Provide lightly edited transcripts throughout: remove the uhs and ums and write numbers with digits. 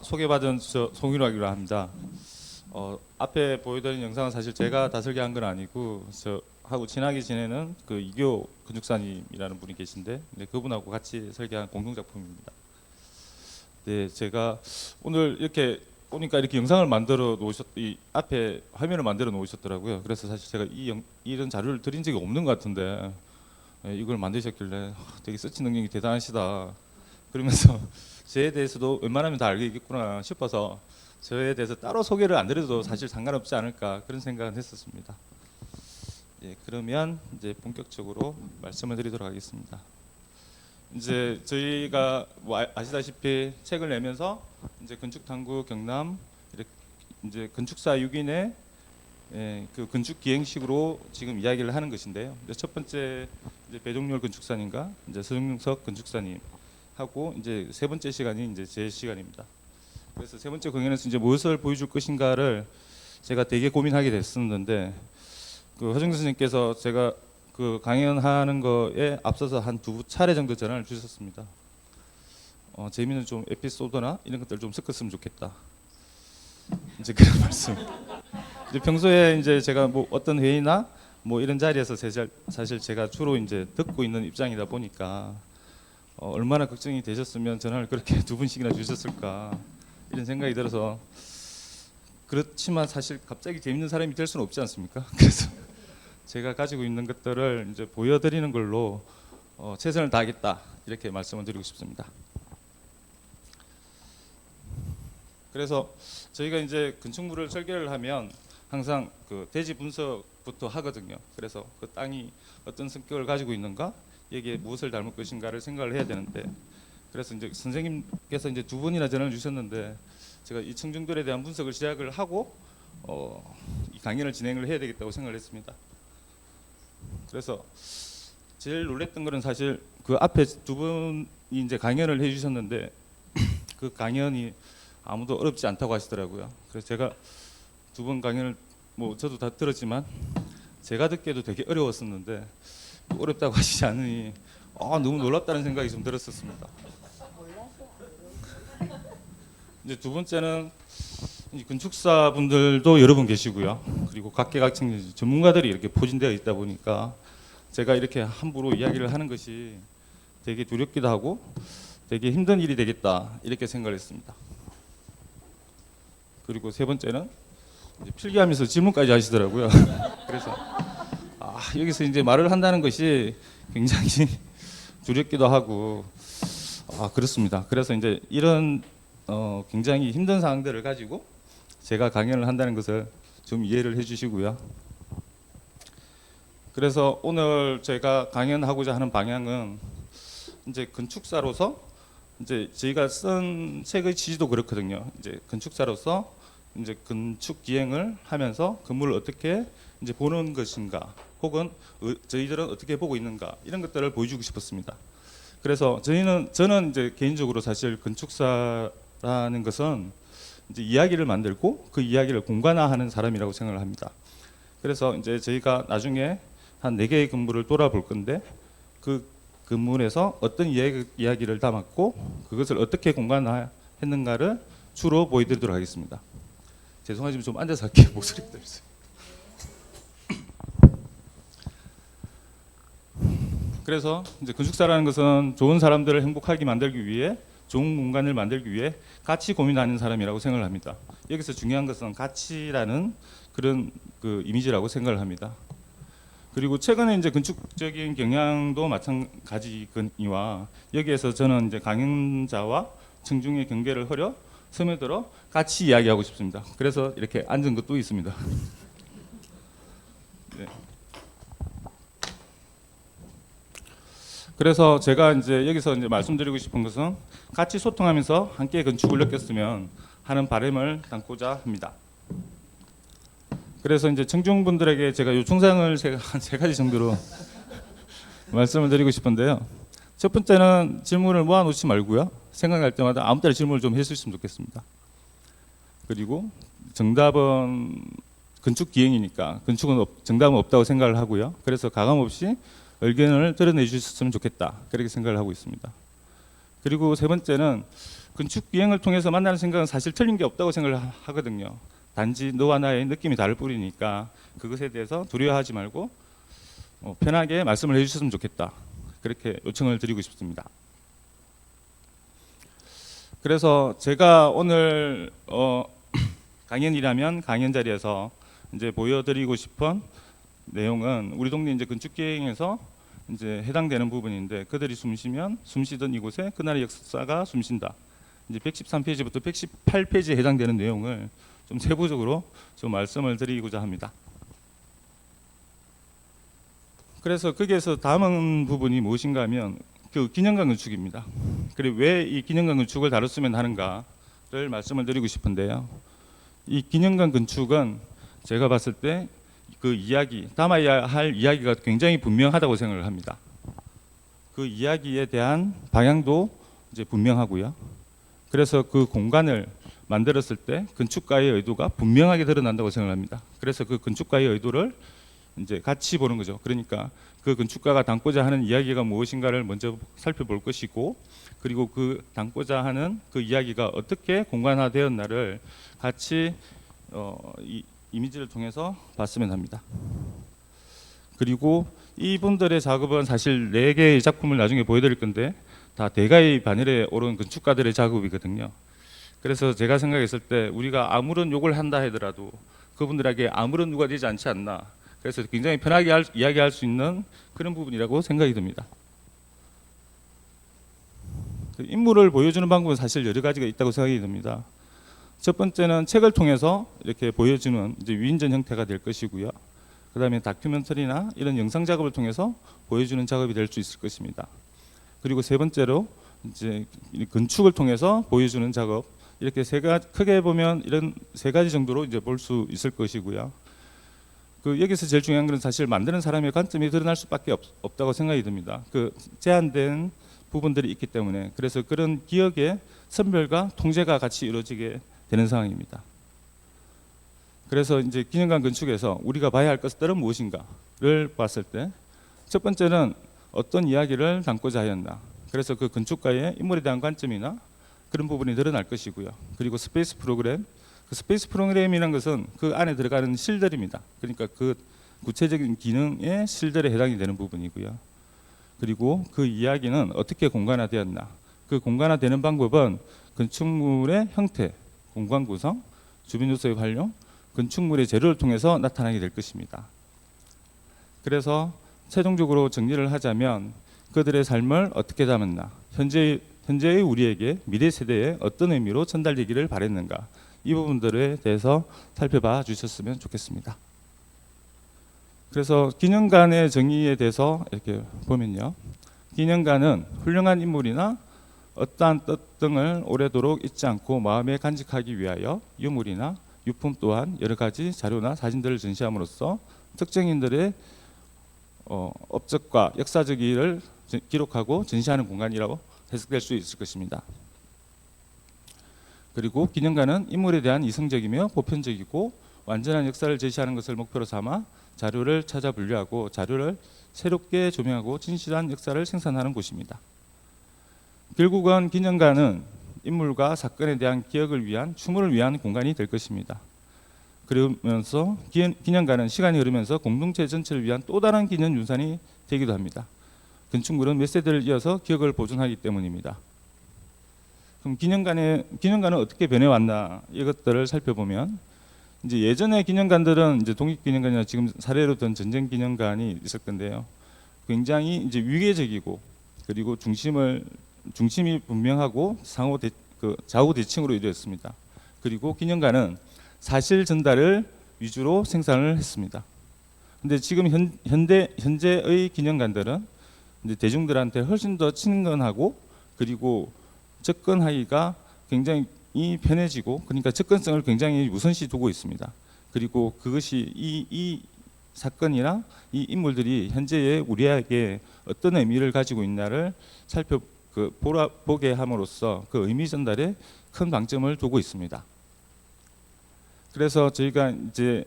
소개받은 송윤학이라 합니다. 앞에 보여드린 영상은 사실 제가 다 설계한 건 아니고 하고 친하게 지내는 그 이교 건축사님이라는 분이 계신데, 네, 그분하고 같이 설계한 공동 작품입니다. 네, 제가 오늘 이렇게 보니까 이렇게 영상을 만들어 이 앞에 화면을 만들어 놓으셨더라고요. 그래서 사실 제가 이런 자료를 드린 적이 없는 것 같은데, 이걸 만드셨길래 되게 서치 능력이 대단하시다 그러면서 저에 대해서도 웬만하면 다 알겠구나 싶어서 저에 대해서 따로 소개를 안 드려도 사실 상관없지 않을까 그런 생각은 했었습니다. 예, 그러면 이제 본격적으로 말씀을 드리도록 하겠습니다. 이제 저희가 뭐 아시다시피 책을 내면서 이제 건축탐구 경남 이렇게 이제 건축사 6인의 그 건축 기행식으로 지금 이야기를 하는 것인데요. 첫 번째 이제 배종렬 건축사님과 이제 서정석 건축사님 하고 이제 세 번째 시간이 이제 제 시간입니다. 그래서 세 번째 강연에서 이제 무엇을 보여줄 것인가를 제가 되게 고민하게 됐었는데, 그 허정선 선생님께서 제가 그 강연하는 거에 앞서서 한 두 차례 정도 전화를 주셨습니다. 재미있는 좀 에피소드나 이런 것들 좀 섞었으면 좋겠다. 이제 그런 말씀. 이제 평소에 이제 제가 뭐 어떤 회의나 뭐 이런 자리에서 사실 제가 주로 이제 듣고 있는 입장이다 보니까 얼마나 걱정이 되셨으면 전화를 그렇게 두 분씩이나 주셨을까 이런 생각이 들어서, 그렇지만 사실 갑자기 재밌는 사람이 될 수는 없지 않습니까? 그래서 제가 가지고 있는 것들을 이제 보여드리는 걸로 최선을 다하겠다 이렇게 말씀을 드리고 싶습니다. 그래서 저희가 이제 건축물을 설계를 하면 항상 그 대지 분석부터 하거든요. 그래서 그 땅이 어떤 성격을 가지고 있는가, 여기에 무엇을 닮을 것인가를 생각을 해야 되는데, 그래서 이제 선생님께서 이제 두 번이나 전화를 주셨는데 제가 이 청중들에 대한 분석을 시작을 하고 이 강연을 진행을 해야 되겠다고 생각을 했습니다. 그래서 제일 놀랬던 것은 사실 그 앞에 두 분이 이제 강연을 해주셨는데 그 강연이 아무도 어렵지 않다고 하시더라고요. 그래서 제가 두 번 강연을 뭐 저도 다 들었지만 제가 듣기에도 되게 어려웠었는데 어렵다고 하시지 않으니 너무 놀랍다는 생각이 좀 들었었습니다. 이제 두 번째는 건축사 분들도 여러 분 계시고요. 그리고 각계각층 전문가들이 이렇게 포진되어 있다 보니까 제가 이렇게 함부로 이야기를 하는 것이 되게 두렵기도 하고 되게 힘든 일이 되겠다 이렇게 생각을 했습니다. 그리고 세 번째는 이제 필기하면서 질문까지 하시더라고요. 그래서 여기서 이제 말을 한다는 것이 굉장히 두렵기도 하고 그렇습니다. 그래서 이제 이런 굉장히 힘든 사항들을 가지고 제가 강연을 한다는 것을 좀 이해를 해주시고요. 그래서 오늘 제가 강연하고자 하는 방향은 이제 건축사로서 이제 저희가 쓴 책의 취지도 그렇거든요. 이제 건축사로서 이제 건축 기행을 하면서 건물을 어떻게 이제 보는 것인가, 혹은 저희들은 어떻게 보고 있는가 이런 것들을 보여주고 싶었습니다. 그래서 저는 이제 개인적으로 사실 건축사라는 것은 이제 이야기를 만들고 그 이야기를 공간화하는 사람이라고 생각을 합니다. 그래서 이제 저희가 나중에 한 4개의 건물을 돌아볼 건데 그 건물에서 어떤 이야기를 담았고 그것을 어떻게 공간화했는가를 주로 보여드리도록 하겠습니다. 죄송하지만 좀 앉아서 할게요. 목소리가 들리세요. 그래서 이제 건축사라는 것은 좋은 사람들을 행복하게 만들기 위해, 좋은 공간을 만들기 위해 같이 고민하는 사람이라고 생각을 합니다. 여기서 중요한 것은 가치라는 그런 그 이미지라고 생각을 합니다. 그리고 최근에 이제 건축적인 경향도 마찬가지거니와 여기에서 저는 이제 강연자와 청중의 경계를 흐려 스며들어 같이 이야기하고 싶습니다. 그래서 이렇게 앉은 것도 있습니다. 네. 그래서 제가 이제 여기서 이제 말씀드리고 싶은 것은 같이 소통하면서 함께 건축을 느꼈으면 하는 바람을 담고자 합니다. 그래서 이제 청중분들에게 제가 요청사항을 한 3가지 정도로 말씀을 드리고 싶은데요. 첫 번째는 질문을 모아놓지 말고요. 생각날 때마다 아무 때나 질문을 좀 해주셨으면 좋겠습니다. 그리고 정답은 건축 기행이니까 건축은 정답은 없다고 생각을 하고요. 그래서 가감없이 의견을 드러내 주셨으면 좋겠다 그렇게 생각을 하고 있습니다. 그리고 세 번째는 건축 비행을 통해서 만나는 생각은 사실 틀린 게 없다고 생각을 하거든요. 단지 너와 나의 느낌이 다를 뿐이니까 그것에 대해서 두려워하지 말고 편하게 말씀을 해주셨으면 좋겠다. 그렇게 요청을 드리고 싶습니다. 그래서 제가 오늘 강연이라면 강연 자리에서 이제 보여드리고 싶은 내용은 우리 동네 이제 건축 기행에서 이제 해당되는 부분인데, 그들이 숨쉬면 숨쉬던 이곳에 그날의 역사가 숨쉰다. 이제 113페이지부터 118페이지에 해당되는 내용을 좀 세부적으로 좀 말씀을 드리고자 합니다. 그래서 거기에서 담은 부분이 무엇인가 하면 그 기념관 건축입니다. 그리고 왜 이 기념관 건축을 다뤘으면 하는가를 말씀을 드리고 싶은데요. 이 기념관 건축은 제가 봤을 때 그 이야기, 담아야 할 이야기가 굉장히 분명하다고 생각을 합니다. 그 이야기에 대한 방향도 이제 분명하고요. 그래서 그 공간을 만들었을 때 건축가의 의도가 분명하게 드러난다고 생각합니다. 그래서 그 건축가의 의도를 이제 같이 보는 거죠. 그러니까 그 건축가가 담고자 하는 이야기가 무엇인가를 먼저 살펴볼 것이고, 그리고 그 담고자 하는 그 이야기가 어떻게 공간화되었나를 같이 이 이미지를 통해서 봤으면 합니다. 그리고 이분들의 작업은 사실 4개의 작품을 나중에 보여드릴 건데 다 대가의 반열에 오른 건축가들의 작업이거든요. 그래서 제가 생각했을 때 우리가 아무런 욕을 한다 하더라도 그분들에게 아무런 누가 되지 않지 않나, 그래서 굉장히 편하게 이야기할 수 있는 그런 부분이라고 생각이 듭니다. 그 인물을 보여주는 방법은 사실 여러 가지가 있다고 생각이 듭니다. 첫 번째는 책을 통해서 이렇게 보여주는 이제 위인전 형태가 될 것이고요. 그 다음에 다큐멘터리나 이런 영상 작업을 통해서 보여주는 작업이 될 수 있을 것입니다. 그리고 세 번째로 이제 건축을 통해서 보여주는 작업, 이렇게 크게 보면 이런 3가지 정도로 이제 볼 수 있을 것이고요. 그 여기서 제일 중요한 것은 사실 만드는 사람의 관점이 드러날 수밖에 없다고 생각이 듭니다. 그 제한된 부분들이 있기 때문에, 그래서 그런 기억의 선별과 통제가 같이 이루어지게 되는 상황입니다. 그래서 이제 기념관 건축에서 우리가 봐야 할 것들은 무엇인가를 봤을 때, 첫 번째는 어떤 이야기를 담고자 하였나, 그래서 그 건축가의 인물에 대한 관점이나 그런 부분이 드러날 것이고요. 그리고 스페이스 프로그램, 그 스페이스 프로그램이라는 것은 그 안에 들어가는 실들입니다. 그러니까 그 구체적인 기능의 실들에 해당이 되는 부분이고요. 그리고 그 이야기는 어떻게 공간화되었나, 그 공간화되는 방법은 건축물의 형태, 공간 구성, 주변 요소의 활용, 건축물의 재료를 통해서 나타나게 될 것입니다. 그래서 최종적으로 정리를 하자면 그들의 삶을 어떻게 담았나, 현재의 우리에게 미래 세대에 어떤 의미로 전달되기를 바랬는가, 이 부분들에 대해서 살펴봐 주셨으면 좋겠습니다. 그래서 기념관의 정의에 대해서 이렇게 보면요, 기념관은 훌륭한 인물이나 어떠한 뜻 등을 오래도록 잊지 않고 마음에 간직하기 위하여 유물이나 유품 또한 여러 가지 자료나 사진들을 전시함으로써 특정인들의 업적과 역사적 일을 기록하고 전시하는 공간이라고 해석될 수 있을 것입니다. 그리고 기념관은 인물에 대한 이성적이며 보편적이고 완전한 역사를 제시하는 것을 목표로 삼아 자료를 찾아 분류하고 자료를 새롭게 조명하고 진실한 역사를 생산하는 곳입니다. 결국은 기념관은 인물과 사건에 대한 기억을 위한 추모를 위한 공간이 될 것입니다. 그러면서 기념관은 시간이 흐르면서 공동체 전체를 위한 또 다른 기념 유산이 되기도 합니다. 건축물은 몇 세대를 이어서 기억을 보존하기 때문입니다. 그럼 기념관은 어떻게 변해왔나, 이것들을 살펴보면 이제 예전의 기념관들은 이제 독립기념관이나 지금 사례로 든 전쟁기념관이 있을 건데요, 굉장히 이제 위계적이고 그리고 중심이 분명하고 좌우 대칭으로 이루어졌습니다. 그리고 기념관은 사실 전달을 위주로 생산을 했습니다. 근데 지금 현재의 기념관들은 이제 대중들한테 훨씬 더 친근하고 그리고 접근하기가 굉장히 편해지고, 그러니까 접근성을 굉장히 우선시 두고 있습니다. 그리고 그것이 이 사건이나 이 인물들이 현재의 우리에게 어떤 의미를 가지고 있나를 보게 함으로써 그 의미 전달에 큰 방점을 두고 있습니다. 그래서 저희가 이제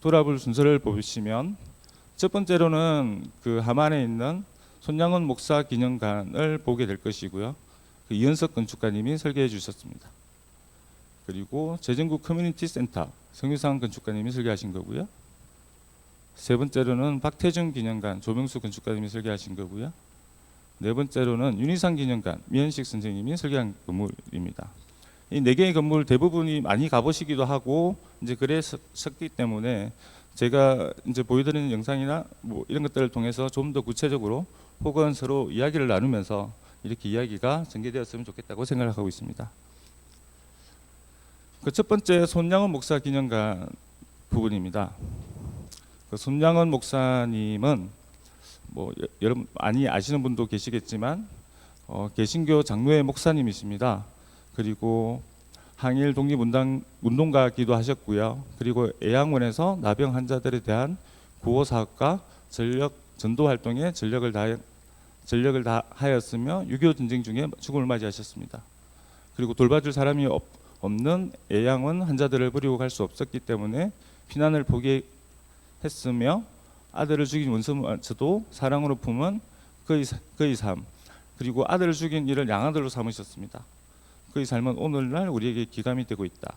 돌아볼 순서를 보시면 첫 번째로는 그 하만에 있는 손양원 목사 기념관을 보게 될 것이고요. 그 이현석 건축가님이 설계해 주셨습니다. 그리고 재정구 커뮤니티 센터 성유상 건축가님이 설계하신 거고요. 세 번째로는 박태준 기념관 조명수 건축가님이 설계하신 거고요. 네 번째로는 윤희상 기념관 미현식 선생님이 설계한 건물입니다. 이 네 개의 건물 대부분이 많이 가보시기도 하고 이제 그랬었기 때문에 제가 이제 보여드리는 영상이나 뭐 이런 것들을 통해서 좀 더 구체적으로 혹은 서로 이야기를 나누면서 이렇게 이야기가 전개되었으면 좋겠다고 생각하고 있습니다. 그 첫 번째 손양원 목사 기념관 부분입니다. 그 손양원 목사님은 뭐 여러분 많이 아시는 분도 계시겠지만 개신교 장로회 목사님이십니다. 그리고 항일 독립운동가기도 하셨고요. 그리고 애양원에서 나병 환자들에 대한 구호 사업과 전도 활동에 전력을 다하였으며 6.25 전쟁 중에 죽음을 맞이하셨습니다. 그리고 돌봐줄 사람이 없는 애양원 환자들을 버리고 갈 수 없었기 때문에 피난을 포기했으며 아들을 죽인 원수마저도 사랑으로 품은 그의 삶, 그리고 아들을 죽인 이를 양아들로 삼으셨습니다. 그의 삶은 오늘날 우리에게 기감이 되고 있다.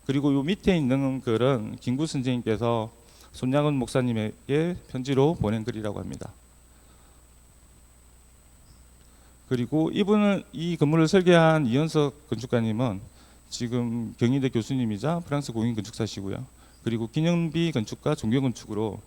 그리고 요 밑에 있는 글은 김구 선생님께서 손양원 목사님에게 편지로 보낸 글이라고 합니다. 그리고 이 건물을 설계한 이현석 건축가님은 지금 경희대 교수님이자 프랑스 공인 건축사시고요. 그리고 기념비 건축가 종교 건축으로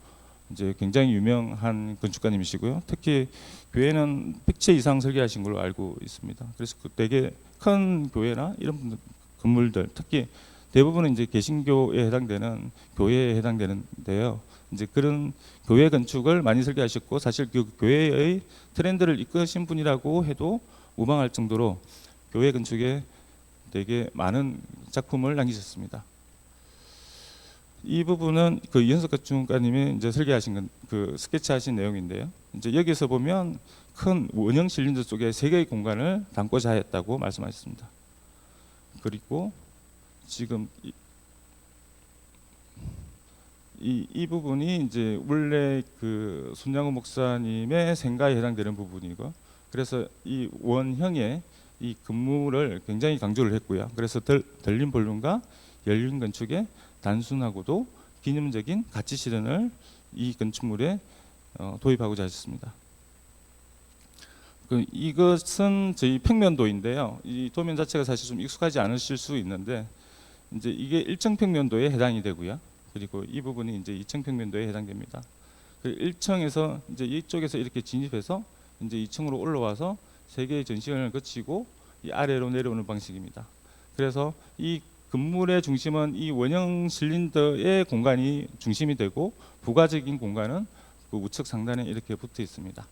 이제 굉장히 유명한 건축가님이시고요. 특히 교회는 100채 이상 설계하신 걸로 알고 있습니다. 그래서 되게 큰 교회나 이런 건물들, 특히 대부분은 이제 개신교에 해당되는 교회에 해당되는데요. 이제 그런 교회 건축을 많이 설계하셨고 사실 그 교회의 트렌드를 이끄신 분이라고 해도 무방할 정도로 교회 건축에 되게 많은 작품을 남기셨습니다. 이 부분은 그 이현석 건축가님이 이제 설계하신 그 스케치하신 내용인데요. 이제 여기서 보면 큰 원형 실린더 속에 3개의 공간을 담고자 했다고 말씀하셨습니다. 그리고 지금 이 부분이 이제 원래 그 손양호 목사님의 생가에 해당되는 부분이고, 그래서 이 원형의 이 건물을 굉장히 강조를 했고요. 그래서 덜린 볼륨과 열린 건축의 단순하고도 기념적인 가치 실현을 이 건축물에 도입하고자 하셨습니다. 이것은 저희 평면도인데요. 이 도면 자체가 사실 좀 익숙하지 않으실 수 있는데 이제 이게 1층 평면도에 해당이 되고요. 그리고 이 부분이 이제 2층 평면도에 해당됩니다. 1층에서 이제 이쪽에서 이렇게 진입해서 이제 2층으로 올라와서 3개의 전시관을 거치고 이 아래로 내려오는 방식입니다. 그래서 이 건물의 중심은 이 원형 실린더의 공간이 중심이 되고 부가적인 공간은 그 우측 상단에 이렇게 붙어 있습니다.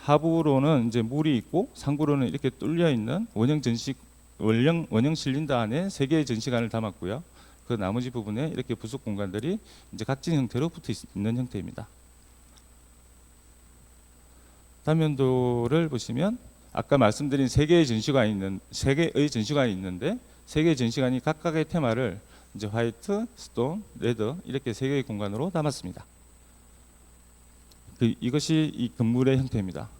하부로는 이제 물이 있고 상부로는 이렇게 뚫려 있는 원형 실린더 안에 3개의 전시관을 담았고요. 그 나머지 부분에 이렇게 부속 공간들이 이제 각진 형태로 붙어 있는 형태입니다. 단면도를 보시면 아까 말씀드린 3개의 전시관이 있는데 3개의 전시관이 각각의 테마를 이제 화이트, 스톤, 레드 이렇게 3개의 공간으로 담았습니다. 이것이 이 건물의 형태입니다.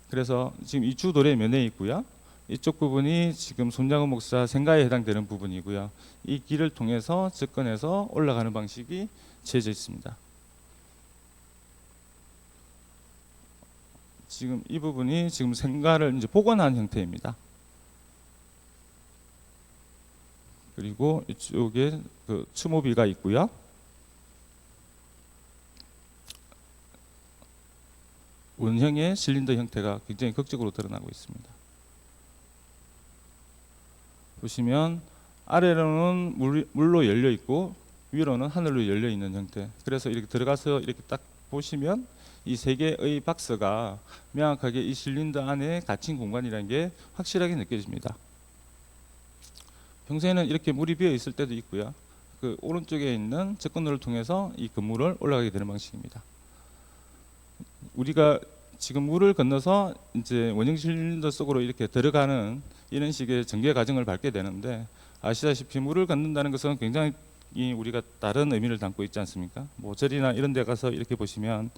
그래서 지금 이 주도래 면에 있고요. 이쪽 부분이 지금 손양호 목사 생가에 해당되는 부분이고요. 이 길을 통해서 접근해서 올라가는 방식이 채워져 있습니다. 지금 이 부분이 지금 생가를 이제 복원한 형태입니다. 그리고 이쪽에 그 추모비가 있고요. 원형의 실린더 형태가 굉장히 극적으로 드러나고 있습니다. 보시면 아래로는 물로 열려 있고 위로는 하늘로 열려 있는 형태. 그래서 이렇게 들어가서 이렇게 딱 보시면 이 3개의 박스가 명확하게 이 실린더 안에 갇힌 공간이라는 게 확실하게 느껴집니다. 평소에는 이렇게 물이 비어 있을 때도 있고요. 그 오른쪽에 있는 접근로를 통해서 이 건물을 올라가게 되는 방식입니다. 우리가 지금 물을 건너서 이제 원형 실린더 속으로 이렇게 들어가는 이런 식의 전개 과정을 밟게 되는데, 아시다시피 물을 건넌다는 것은 굉장히 우리가 다른 의미를 담고 있지 않습니까? 뭐 절이나 이런 데 가서 이렇게 보시면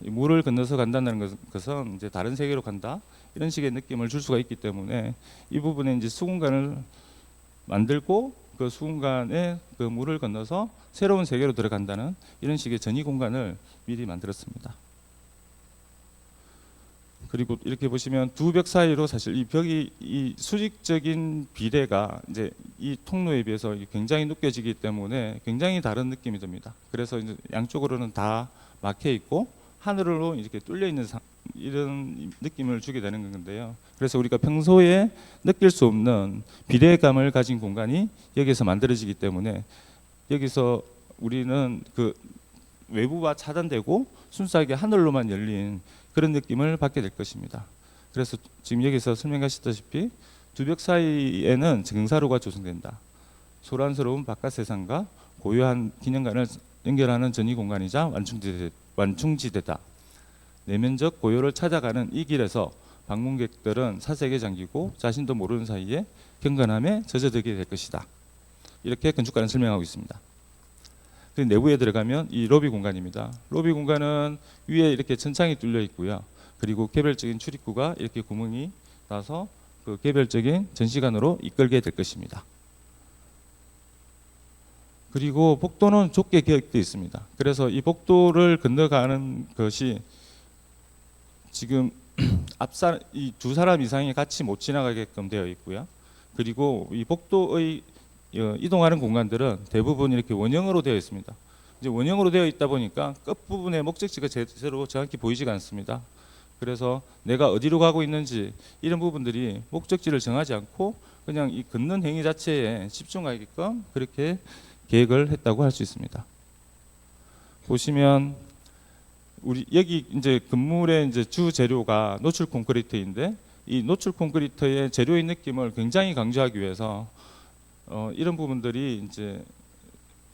이 물을 건너서 간다는 것은 이제 다른 세계로 간다 이런 식의 느낌을 줄 수가 있기 때문에 이 부분에 이제 수공간을 만들고 그 수공간에 그 물을 건너서 새로운 세계로 들어간다는 이런 식의 전이 공간을 미리 만들었습니다. 그리고 이렇게 보시면 두 벽 사이로 사실 이 벽이 이 수직적인 비례가 이제 이 통로에 비해서 굉장히 느껴지기 때문에 굉장히 다른 느낌이 듭니다. 그래서 이제 양쪽으로는 다 막혀 있고 하늘로 이렇게 뚫려 있는 이런 느낌을 주게 되는 건데요. 그래서 우리가 평소에 느낄 수 없는 비례감을 가진 공간이 여기서 만들어지기 때문에 여기서 우리는 그 외부와 차단되고 순수하게 하늘로만 열린 그런 느낌을 받게 될 것입니다. 그래서 지금 여기서 설명하셨다시피 두 벽 사이에는 경사로가 조성된다. 소란스러운 바깥 세상과 고요한 기념관을 연결하는 전이 공간이자 완충지대다. 내면적 고요를 찾아가는 이 길에서 방문객들은 사색에 잠기고 자신도 모르는 사이에 경건함에 젖어들게 될 것이다. 이렇게 건축가는 설명하고 있습니다. 그 내부에 들어가면 이 로비 공간입니다. 로비 공간은 위에 이렇게 천창이 뚫려 있고요. 그리고 개별적인 출입구가 이렇게 구멍이 나서 그 개별적인 전시관으로 이끌게 될 것입니다. 그리고 복도는 좁게 되어 있습니다. 그래서 이 복도를 건너가는 것이 지금 이 두 사람 이상이 같이 못 지나가게끔 되어 있고요. 그리고 이 복도의 이동하는 공간들은 대부분 이렇게 원형으로 되어 있습니다. 이제 원형으로 되어 있다 보니까 끝부분에 목적지가 제대로 정확히 보이지가 않습니다. 그래서 내가 어디로 가고 있는지 이런 부분들이 목적지를 정하지 않고 그냥 이 걷는 행위 자체에 집중하게끔 그렇게 계획을 했다고 할 수 있습니다. 보시면 우리 여기 이제 건물의 이제 주 재료가 노출 콘크리트인데 이 노출 콘크리트의 재료의 느낌을 굉장히 강조하기 위해서 이런 부분들이 이제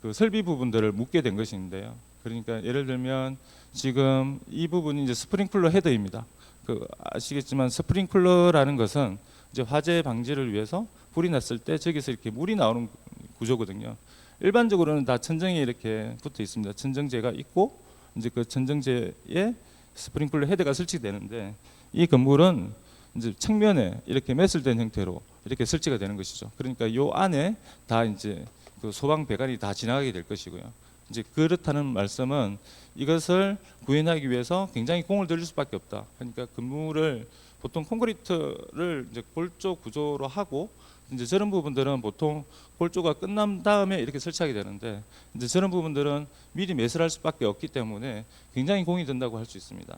그 설비 부분들을 묻게 된 것인데요. 그러니까 예를 들면 지금 이 부분이 이제 스프링클러 헤더입니다. 그 아시겠지만 스프링클러라는 것은 이제 화재 방지를 위해서 불이 났을 때 저기서 이렇게 물이 나오는 구조거든요. 일반적으로는 다 천정에 이렇게 붙어 있습니다. 천정재가 있고 이제 그 천정재에 스프링클러 헤드가 설치되는데 이 건물은 이제 측면에 이렇게 매설된 형태로 이렇게 설치가 되는 것이죠. 그러니까 요 안에 다 이제 그 소방 배관이 다 지나가게 될 것이고요. 이제 그렇다는 말씀은 이것을 구현하기 위해서 굉장히 공을 들일 수밖에 없다. 그러니까 건물을 보통 콘크리트를 이제 골조 구조로 하고 이제 저런 부분들은 보통 골조가 끝난 다음에 이렇게 설치하게 되는데 이제 저런 부분들은 미리 매설할 수밖에 없기 때문에 굉장히 공이 든다고 할 수 있습니다.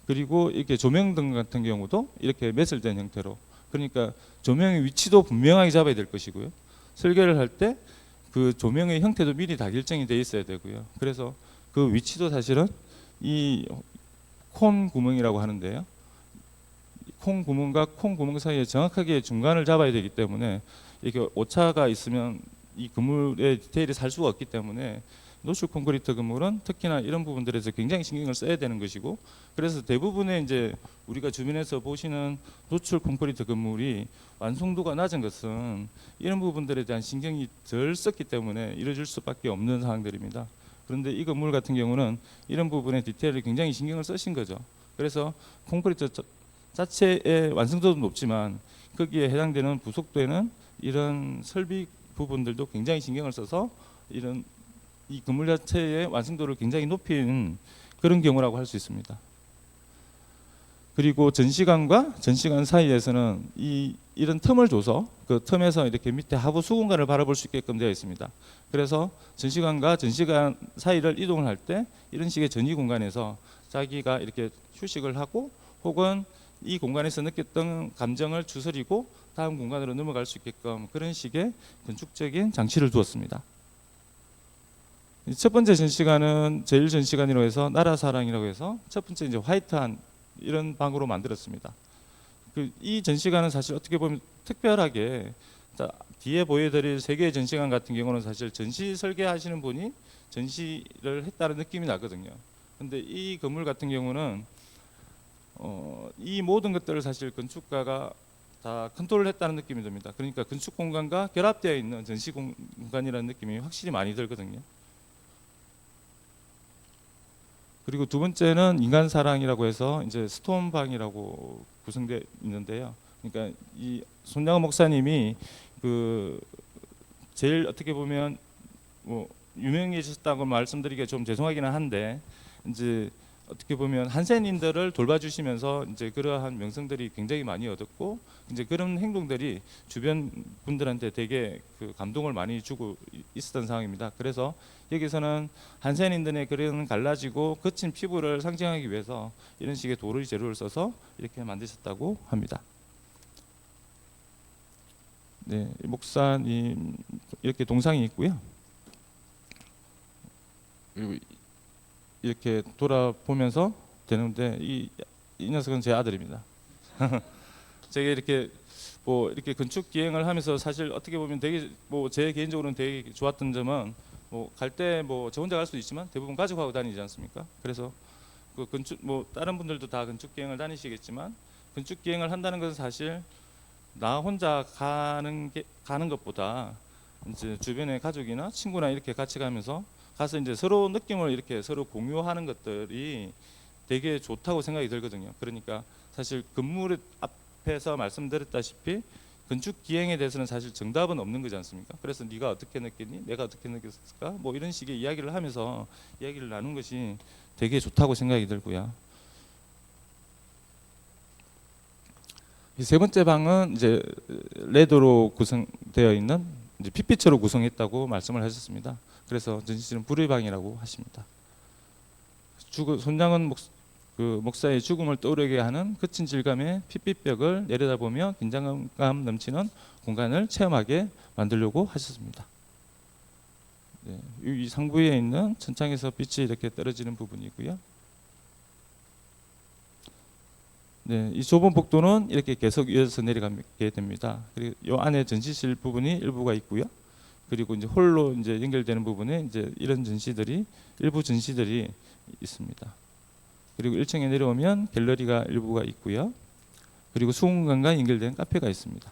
그리고 이렇게 조명등 같은 경우도 이렇게 매설된 형태로 그러니까 조명의 위치도 분명하게 잡아야 될 것이고요. 설계를 할 때 그 조명의 형태도 미리 다 결정이 돼 있어야 되고요. 그래서 그 위치도 사실은 이 콘 구멍이라고 하는데요. 콩 구멍과 콩 구멍 사이에 정확하게 중간을 잡아야 되기 때문에 이렇게 오차가 있으면 이 건물의 디테일이 살 수가 없기 때문에 노출 콘크리트 건물은 특히나 이런 부분들에서 굉장히 신경을 써야 되는 것이고 그래서 대부분의 이제 우리가 주변에서 보시는 노출 콘크리트 건물이 완성도가 낮은 것은 이런 부분들에 대한 신경이 덜 썼기 때문에 이루어질 수밖에 없는 상황들입니다. 그런데 이 건물 같은 경우는 이런 부분에 디테일을 굉장히 신경을 쓰신 거죠. 그래서 콘크리트 자체의 완성도도 높지만 거기에 해당되는 부속되는 이런 설비 부분들도 굉장히 신경을 써서 이런 이 건물 자체의 완성도를 굉장히 높인 그런 경우라고 할 수 있습니다. 그리고 전시관과 전시관 사이에서는 이런 틈을 줘서 그 틈에서 이렇게 밑에 하부 수공간을 바라볼 수 있게끔 되어 있습니다. 그래서 전시관과 전시관 사이를 이동을 할 때 이런 식의 전이 공간에서 자기가 이렇게 휴식을 하고 혹은 이 공간에서 느꼈던 감정을 추스리고 다음 공간으로 넘어갈 수 있게끔 그런 식의 건축적인 장치를 두었습니다. 첫 번째 전시관은 제1전시관이라고 해서 나라사랑이라고 해서 첫 번째 이제 화이트한 이런 방으로 만들었습니다. 이 전시관은 사실 어떻게 보면 특별하게 뒤에 보여드릴 세 개의 전시관 같은 경우는 사실 전시 설계하시는 분이 전시를 했다는 느낌이 나거든요. 근데 이 건물 같은 경우는 이 모든 것들을 사실 건축가가 다 컨트롤을 했다는 느낌이 듭니다. 그러니까 건축 공간과 결합되어 있는 전시 공간이라는 느낌이 확실히 많이 들거든요. 그리고 두 번째는 인간 사랑이라고 해서 이제 스톤방이라고 구성되어 있는데요. 그러니까 이 손양원 목사님이 그 제일 어떻게 보면 뭐 유명해졌다고 말씀드리기가 좀 죄송하기는 한데 이제 어떻게 보면 한센인들을 돌봐주시면서 이제 그러한 명성들이 굉장히 많이 얻었고 이제 그런 행동들이 주변 분들한테 되게 그 감동을 많이 주고 있었던 상황입니다. 그래서 여기서는 한센인들의 그런 갈라지고 거친 피부를 상징하기 위해서 이런 식의 도르 재료를 써서 이렇게 만드셨다고 합니다. 네, 목사님 이렇게 동상이 있고요. 그리고 이렇게 돌아보면서 되는데 이 녀석은 제 아들입니다. 제가 이렇게 뭐 이렇게 건축 기행을 하면서 사실 어떻게 보면 되게 뭐 제 개인적으로는 되게 좋았던 점은 뭐 갈 때 뭐 저 혼자 갈 수도 있지만 대부분 가지고 다니지 않습니까? 그래서 그 건축 뭐 다른 분들도 다 건축 기행을 다니시겠지만 건축 기행을 한다는 것은 사실 나 혼자 가는 것보다 이제 주변의 가족이나 친구나 이렇게 같이 가면서 가서 이제 서로 느낌을 이렇게 서로 공유하는 것들이 되게 좋다고 생각이 들거든요. 그러니까 사실 건물 앞에서 말씀드렸다시피 건축 기행에 대해서는 사실 정답은 없는 거지 않습니까? 그래서 네가 어떻게 느꼈니? 내가 어떻게 느꼈을까? 뭐 이런 식의 이야기를 하면서 이야기를 나눈 것이 되게 좋다고 생각이 들고요. 이 세 번째 방은 이제 레드로 구성되어 있는 이제 핏빛으로 구성했다고 말씀을 하셨습니다. 그래서 전시실은 불의 방이라고 하십니다. 손양원 목사의 죽음을 떠오르게 하는 거친 질감의 핏빛벽을 내려다보며 긴장감 넘치는 공간을 체험하게 만들려고 하셨습니다. 네, 이 상부에 있는 천창에서 빛이 이렇게 떨어지는 부분이고요. 네, 이 좁은 복도는 이렇게 계속 이어서 내려가게 됩니다. 그리고 이 안에 전시실 부분이 일부가 있고요. 그리고 이제 홀로 이제 연결되는 부분에 이제 이런 일부 전시들이 있습니다. 그리고 1층에 내려오면 갤러리가 일부가 있고요. 그리고 수공간과 연결된 카페가 있습니다.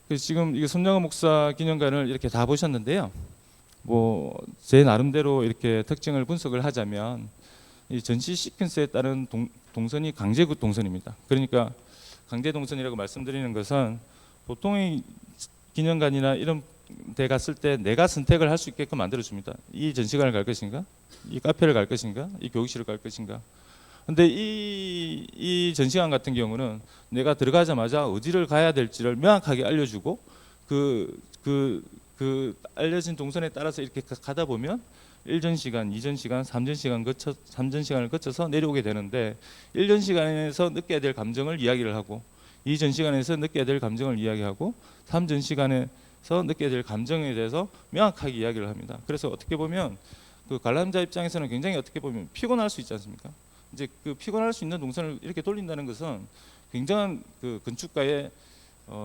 그래서 지금 이게 손양원 목사 기념관을 이렇게 다 보셨는데요. 뭐 제 나름대로 이렇게 특징을 분석을 하자면 이 전시 시퀀스에 따른 동선이 강제 동선입니다. 그러니까 강제 동선이라고 말씀드리는 것은 보통의 기념관이나 이런 데 갔을 때 내가 선택을 할 수 있게끔 만들어줍니다. 이 전시관을 갈 것인가, 이 카페를 갈 것인가, 이 교육실을 갈 것인가. 근데 이 전시관 같은 경우는 내가 들어가자마자 어디를 가야 될지를 명확하게 알려주고 그 알려진 동선에 따라서 이렇게 가다 보면 1전시간, 2전시간, 3전시간을 거쳐서 내려오게 되는데 1전시간에서 느껴야 될 감정을 이야기를 하고 2전시간에서 느껴야 될 감정을 이야기하고 3전시간에서 느껴야 될 감정에 대해서 명확하게 이야기를 합니다. 그래서 어떻게 보면 그 관람자 입장에서는 굉장히 어떻게 보면 피곤할 수 있지 않습니까? 이제 그 피곤할 수 있는 동선을 이렇게 돌린다는 것은 굉장한 그 건축가의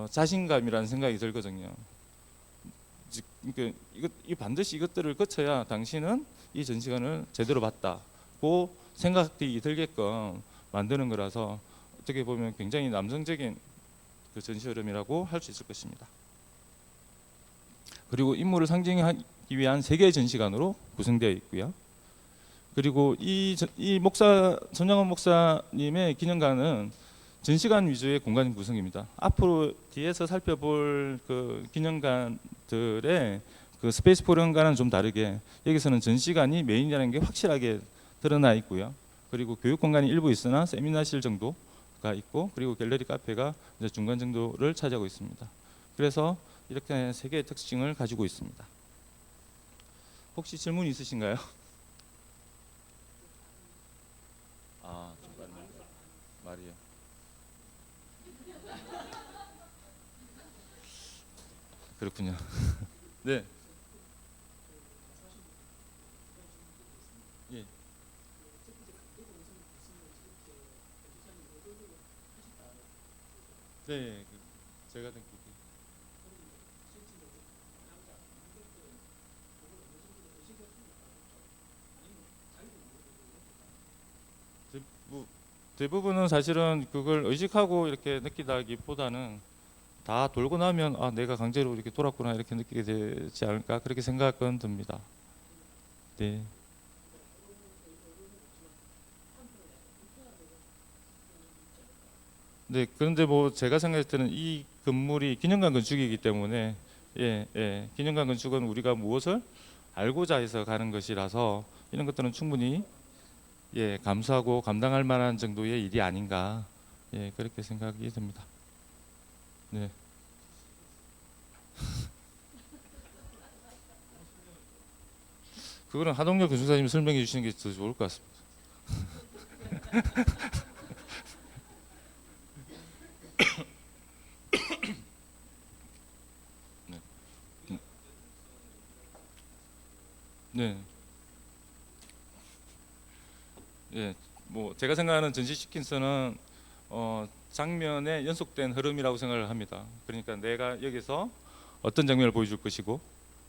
자신감이라는 생각이 들거든요. 그러니까 반드시 이것들을 거쳐야 당신은 이 전시관을 제대로 봤다고 생각이 들게끔 만드는 거라서 어떻게 보면 굉장히 남성적인 그 전시 흐름이라고 할 수 있을 것입니다. 그리고 인물을 상징하기 위한 세 개의 전시관으로 구성되어 있고요. 그리고 이 손양원 목사님의 기념관은 전시관 위주의 공간 구성입니다. 앞으로 뒤에서 살펴볼 그 기념관들의 그 스페이스 포럼과는 좀 다르게 여기서는 전시관이 메인이라는 게 확실하게 드러나 있고요. 그리고 교육 공간이 일부 있으나 세미나실 정도가 있고 그리고 갤러리 카페가 이제 중간 정도를 차지하고 있습니다. 그래서 이렇게 세 개의 특징을 가지고 있습니다. 혹시 질문 있으신가요? 아, 좀 말이요. 그렇군요. 네. 예. 네, 제가 듣기에 대부분은 사실은 그걸 의식하고 이렇게 느끼다기보다는 다 돌고 나면 아 내가 강제로 이렇게 돌았구나 이렇게 느끼게 되지 않을까 그렇게 생각은 듭니다. 네. 네, 그런데 뭐 제가 생각했을 때는 이 건물이 기념관 건축이기 때문에 기념관 건축은 우리가 무엇을 알고자 해서 가는 것이라서 이런 것들은 충분히 감수하고 감당할 만한 정도의 일이 아닌가 그렇게 생각이 듭니다. 네. 그거는 하동열 건축사님이 설명해 주시는 게 더 좋을 것 같습니다. 네. 네. 예, 뭐 제가 생각하는 전시 시퀀스는 장면의 연속된 흐름이라고 생각을 합니다. 그러니까 내가 여기서 어떤 장면을 보여줄 것이고,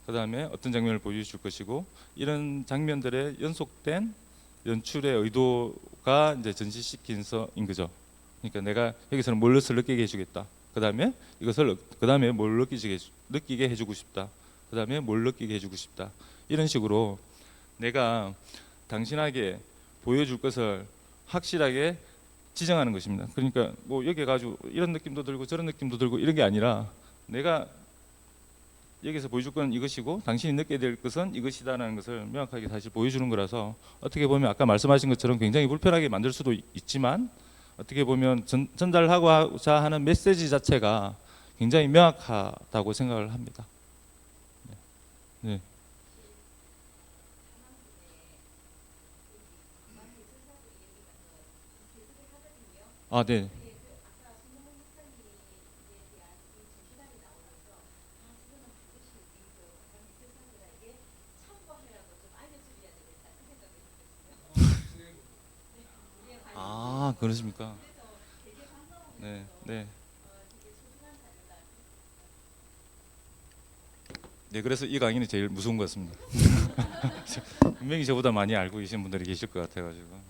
그 다음에 어떤 장면을 보여줄 것이고, 이런 장면들의 연속된 연출의 의도가 이제 전시 시퀀서인 거죠. 그러니까 내가 여기서는 뭘것을 느끼게 해주겠다. 그 다음에 이것을 그 다음에 뭘 느끼게 해주고 싶다. 그 다음에 뭘 느끼게 해주고 싶다. 이런 식으로 내가 당신에게 보여줄 것을 확실하게 지정하는 것입니다. 그러니까 뭐 여기 가지고 이런 느낌도 들고 저런 느낌도 들고 이런 게 아니라 내가 여기서 보여줄 건 이것이고 당신이 느끼게 될 것은 이것이다라는 것을 명확하게 사실 보여주는 거라서 어떻게 보면 아까 말씀하신 것처럼 굉장히 불편하게 만들 수도 있지만 어떻게 보면 전달하고자 하는 메시지 자체가 굉장히 명확하다고 생각을 합니다. 네. 아, 네. 아, 그러십니까? 네, 네. 네, 그래서 이 강의는 제일 무서운 것 같습니다. 분명히 저보다 많이 알고 계신 분들이 계실 것 같아가지고.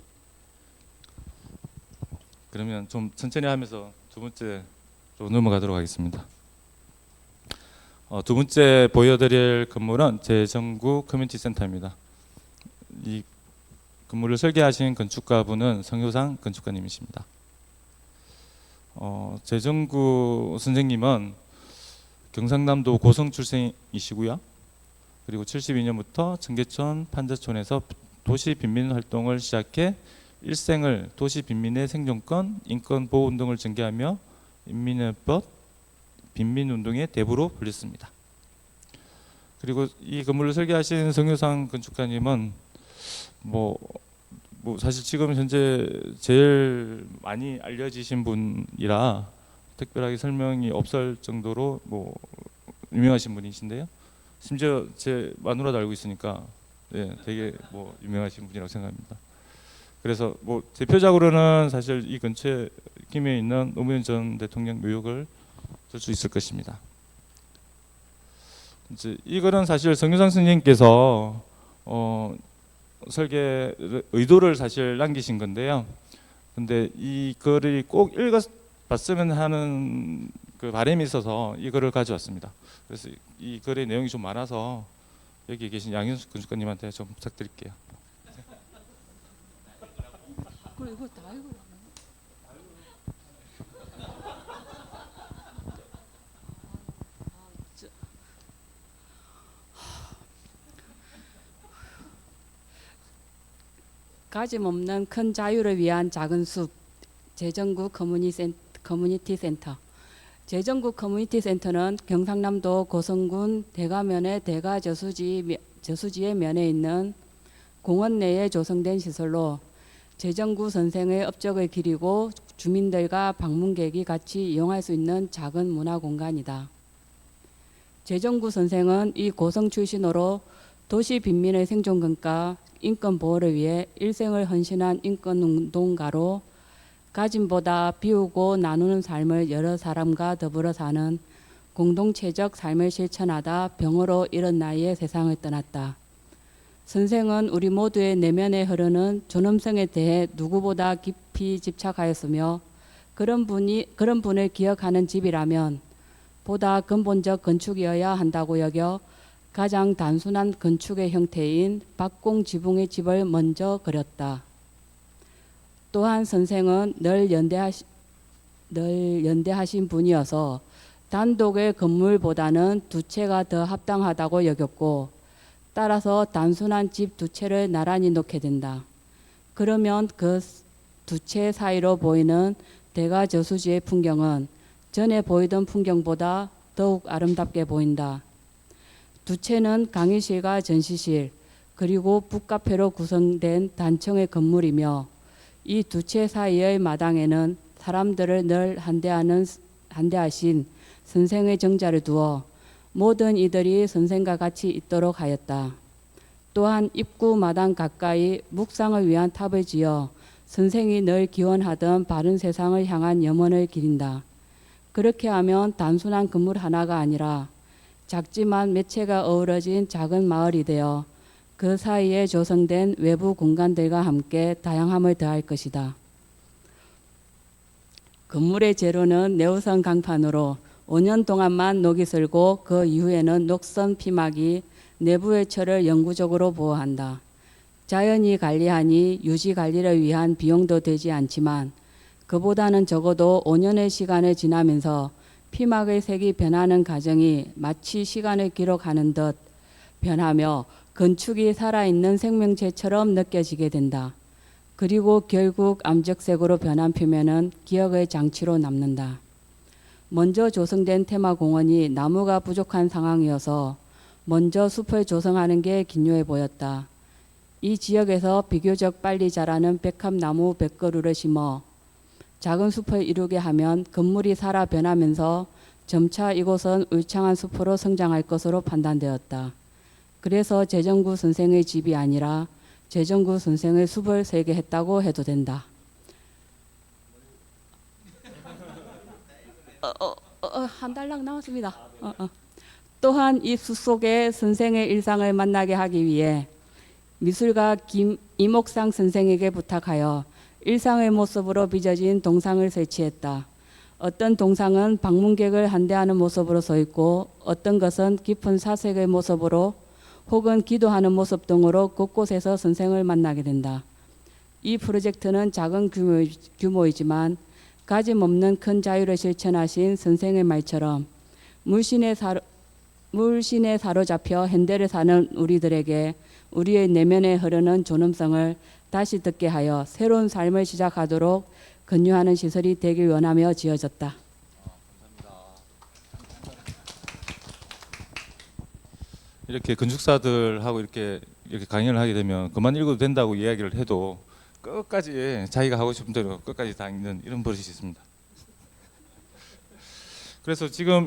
그러면 좀 천천히 하면서 두 번째로 넘어가도록 하겠습니다. 두 번째 보여드릴 건물은 제정구 커뮤니티 센터입니다. 이 건물을 설계하신 건축가분은 성효상 건축가님이십니다. 제정구 선생님은 경상남도 고성 출생이시고요. 그리고 72년부터 청계천 판자촌에서 도시 빈민 활동을 시작해 일생을 도시 빈민의 생존권, 인권 보호 운동을 전개하며 인민의법, 빈민운동의 대부로 불렸습니다. 그리고 이 건물을 설계하신 성효상 건축가님은 뭐 사실 지금 현재 제일 많이 알려지신 분이라 특별하게 설명이 없을 정도로 뭐 유명하신 분이신데요. 심지어 제 마누라도 알고 있으니까 되게 뭐 유명하신 분이라고 생각합니다. 그래서 뭐 대표적으로는 사실 이 근처에 김해 있는 노무현 전 대통령 묘역을 들 수 있을 것입니다. 이제 이거는 사실 성효상 선생님께서 설계 의도를 사실 남기신 건데요. 근데 이 글을 꼭 읽어봤으면 하는 그 바람이 있어서 이 글을 가져왔습니다. 그래서 이 글의 내용이 좀 많아서 여기 계신 양현숙 건축가님한테 좀 부탁드릴게요. 그래 이거 다 읽어. 가짐없는 큰 자유를 위한 작은 숲 제정구 커뮤니티 센터. 제정구 커뮤니티 센터는 경상남도 고성군 대가면의 대가 저수지의 면에 있는 공원 내에 조성된 시설로 제정구 선생의 업적을 기리고 주민들과 방문객이 같이 이용할 수 있는 작은 문화 공간이다. 제정구 선생은 이 고성 출신으로 도시 빈민의 생존권과 인권 보호를 위해 일생을 헌신한 인권운동가로 가짐보다 비우고 나누는 삶을 여러 사람과 더불어 사는 공동체적 삶을 실천하다 병으로 이른 나이에 세상을 떠났다. 선생은 우리 모두의 내면에 흐르는 존엄성에 대해 누구보다 깊이 집착하였으며 그런 분을 기억하는 집이라면 보다 근본적 건축이어야 한다고 여겨 가장 단순한 건축의 형태인 박공 지붕의 집을 먼저 그렸다. 또한 선생은 늘 늘 연대하신 분이어서 단독의 건물보다는 두 채가 더 합당하다고 여겼고, 따라서 단순한 집 두 채를 나란히 놓게 된다. 그러면 그 두 채 사이로 보이는 대가 저수지의 풍경은 전에 보이던 풍경보다 더욱 아름답게 보인다. 두 채는 강의실과 전시실 그리고 북카페로 구성된 단층의 건물이며, 이 두 채 사이의 마당에는 사람들을 늘 한대하신 선생의 정자를 두어 모든 이들이 선생과 같이 있도록 하였다. 또한 입구 마당 가까이 묵상을 위한 탑을 지어 선생이 늘 기원하던 바른 세상을 향한 염원을 기린다. 그렇게 하면 단순한 건물 하나가 아니라 작지만 몇 채가 어우러진 작은 마을이 되어 그 사이에 조성된 외부 공간들과 함께 다양함을 더할 것이다. 건물의 재료는 네오선 강판으로 5년 동안만 녹이 슬고 그 이후에는 녹선 피막이 내부의 철을 영구적으로 보호한다. 자연이 관리하니 유지 관리를 위한 비용도 되지 않지만 그보다는 적어도 5년의 시간을 지나면서 피막의 색이 변하는 과정이 마치 시간을 기록하는 듯 변하며 건축이 살아있는 생명체처럼 느껴지게 된다. 그리고 결국 암적색으로 변한 표면은 기억의 장치로 남는다. 먼저 조성된 테마공원이 나무가 부족한 상황이어서 먼저 숲을 조성하는 게 긴요해 보였다. 이 지역에서 비교적 빨리 자라는 백합나무 100그루를 심어 작은 숲을 이루게 하면 건물이 살아 변하면서 점차 이곳은 울창한 숲으로 성장할 것으로 판단되었다. 그래서 재정구 선생의 집이 아니라 재정구 선생의 숲을 설계했다고 해도 된다. 한 달락 나왔습니다. 또한 이 숲 속에 선생의 일상을 만나게 하기 위해 미술가 이목상 선생에게 부탁하여 일상의 모습으로 빚어진 동상을 설치했다. 어떤 동상은 방문객을 한대하는 모습으로 서 있고, 어떤 것은 깊은 사색의 모습으로 혹은 기도하는 모습 등으로 곳곳에서 선생을 만나게 된다. 이 프로젝트는 작은 규모이지만 가짐없는 큰 자유를 실천하신 선생의 말처럼 물신에 사로잡혀 현대를 사는 우리들에게 우리의 내면에 흐르는 존엄성을 다시 듣게 하여 새로운 삶을 시작하도록 근유하는 시설이 되길 원하며 지어졌다. 이렇게 건축사들하고 이렇게 강연을 하게 되면 그만 읽어도 된다고 이야기를 해도 끝까지 자기가 하고 싶은 대로 끝까지 다 읽는 이런 버릇이 있습니다. 그래서 지금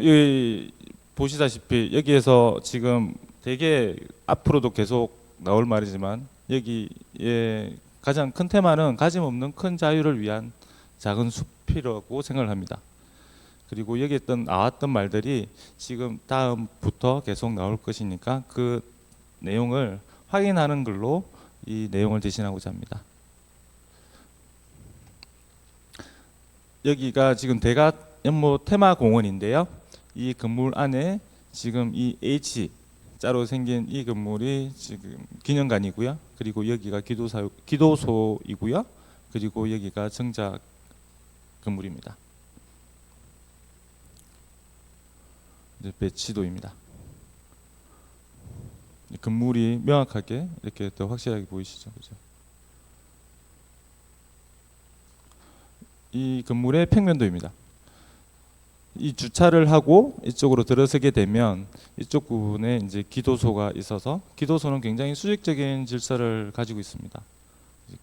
보시다시피 여기에서 지금 되게 앞으로도 계속 나올 말이지만 여기에 가장 큰 테마는 가짐없는 큰 자유를 위한 작은 숲이라고 생각을 합니다. 그리고 여기에 나왔던 말들이 지금 다음부터 계속 나올 것이니까 그 내용을 확인하는 걸로 이 내용을 대신하고자 합니다. 여기가 지금 대가 연못 테마공원인데요. 이 건물 안에 지금 이 H자로 생긴 이 건물이 지금 기념관이고요. 그리고 여기가 기도소이고요. 그리고 여기가 정자 건물입니다. 이제 배치도입니다. 건물이 명확하게 이렇게 더 확실하게 보이시죠, 그죠? 이 건물의 평면도입니다. 이 주차를 하고 이쪽으로 들어서게 되면 이쪽 부분에 이제 기도소가 있어서 기도소는 굉장히 수직적인 질서를 가지고 있습니다.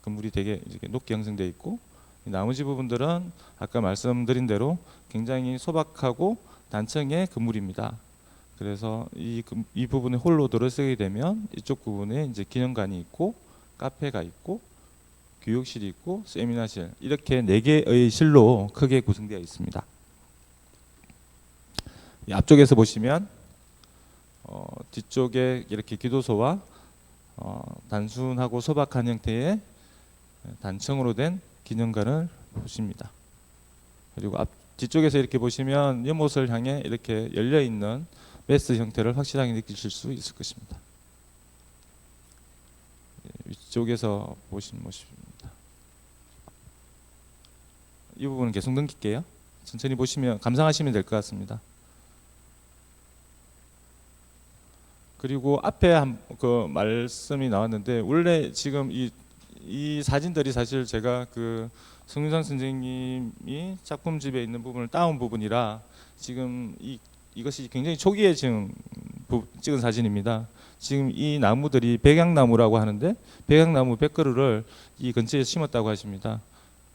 건물이 되게 높게 형성되어 있고 나머지 부분들은 아까 말씀드린 대로 굉장히 소박하고 단층의 건물입니다. 그래서 이 부분에 홀로 들어서게 되면 이쪽 부분에 이제 기념관이 있고 카페가 있고 교육실이 있고 세미나실 이렇게 4개의 실로 크게 구성되어 있습니다. 앞쪽에서 보시면 뒤쪽에 이렇게 기도소와 단순하고 소박한 형태의 단층으로 된 기념관을 보십니다. 그리고 뒤쪽에서 이렇게 보시면 연못을 향해 이렇게 열려 있는 메스 형태를 확실하게 느끼실 수 있을 것입니다. 위쪽에서 보신 모습입니다. 이 부분은 계속 넘길게요. 천천히 보시면 감상하시면 될 것 같습니다. 그리고 앞에 그 말씀이 나왔는데 원래 지금 이 사진들이 사실 제가 그 성윤상 선생님이 작품집에 있는 부분을 따온 부분이라 지금 이것이 굉장히 초기에 찍은 사진입니다. 지금 이 나무들이 백양나무라고 하는데 백양나무 100그루를 이 근처에 심었다고 하십니다.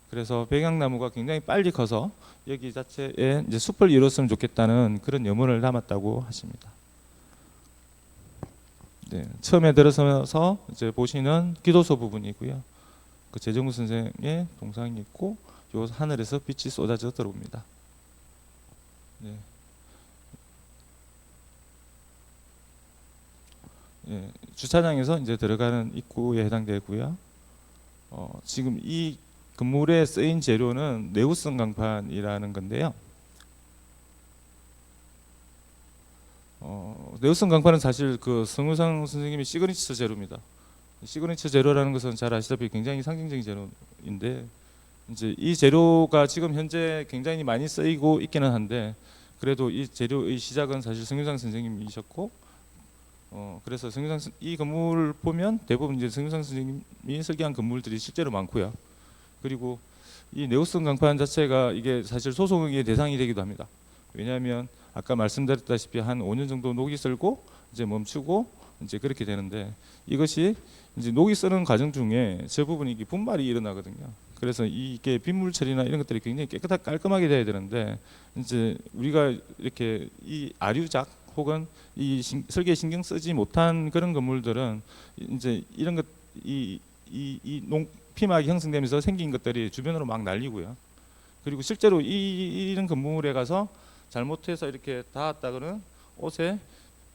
그래서 백양나무가 굉장히 빨리 커서 여기 자체에 이제 숲을 이뤘으면 좋겠다는 그런 염원을 담았다고 하십니다. 네, 처음에 들어서서 이제 보시는 기도소 부분이고요. 그 재정구 선생의 동상이 있고 요 하늘에서 빛이 쏟아져 들어옵니다. 네. 예, 주차장에서 이제 들어가는 입구에 해당되고요. 지금 이 건물에 쓰인 재료는 네우슨 강판이라는 건데요. 네우슨 강판은 사실 그 성유상 선생님의 시그니처 재료입니다. 시그니처 재료라는 것은 잘 아시다시피 굉장히 상징적인 재료인데 이제 이 재료가 지금 현재 굉장히 많이 쓰이고 있기는 한데 그래도 이 재료의 시작은 사실 성유상 선생님이셨고 그래서 이 건물 보면 대부분 이제 성유상 선생님이 설계한 건물들이 실제로 많고요. 그리고 이 네오슨 강판 자체가 이게 사실 소송의 대상이 되기도 합니다. 왜냐하면 아까 말씀드렸다시피 한 5년 정도 녹이 쓸고 이제 멈추고 이제 그렇게 되는데 이것이 이제 녹이 쓰는 과정 중에 저 부분이 이게 분말이 일어나거든요. 그래서 이게 빗물 처리나 이런 것들이 굉장히 깨끗하게 깔끔하게 돼야 되는데 이제 우리가 이렇게 이 아류작 혹은 이 설계에 신경 쓰지 못한 그런 건물들은 이제 이런 것 이 피막이 형성되면서 생긴 것들이 주변으로 막 날리고요. 그리고 실제로 이런 건물에 가서 잘못해서 이렇게 닿았다고는 옷에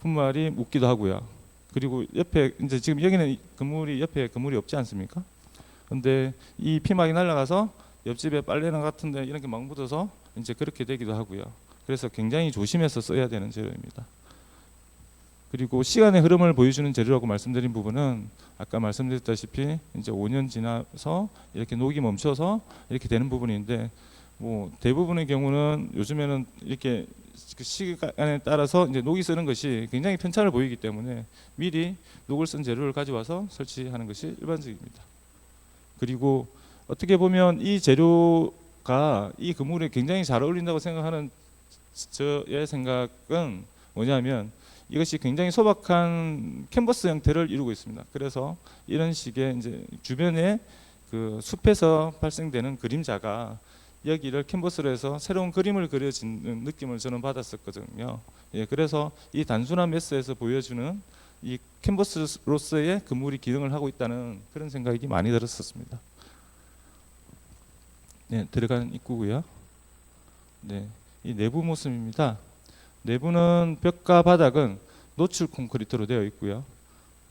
분말이 묻기도 하고요. 그리고 옆에 이제 지금 여기는 건물이 옆에 건물이 없지 않습니까? 근데 이 피막이 날아가서 옆집에 빨래나 같은데 이렇게 막 묻어서 이제 그렇게 되기도 하고요. 그래서 굉장히 조심해서 써야 되는 재료입니다. 그리고 시간의 흐름을 보여주는 재료라고 말씀드린 부분은 아까 말씀드렸다시피 이제 5년 지나서 이렇게 녹이 멈춰서 이렇게 되는 부분인데 뭐 대부분의 경우는 요즘에는 이렇게 그 시간에 따라서 이제 녹이 쓰는 것이 굉장히 편차를 보이기 때문에 미리 녹을 쓴 재료를 가져와서 설치하는 것이 일반적입니다. 그리고 어떻게 보면 이 재료가 이 건물에 굉장히 잘 어울린다고 생각하는 저의 생각은 뭐냐면 이것이 굉장히 소박한 캔버스 형태를 이루고 있습니다. 그래서 이런 식의 이제 주변에 그 숲에서 발생되는 그림자가 여기를 캔버스로 해서 새로운 그림을 그려지는 느낌을 저는 받았었거든요. 예, 그래서 이 단순한 메스에서 보여주는 이 캔버스로서의 건물이 기능을 하고 있다는 그런 생각이 많이 들었었습니다. 네, 들어가는 입구고요. 네, 이 내부 모습입니다. 내부는 벽과 바닥은 노출 콘크리트로 되어 있고요.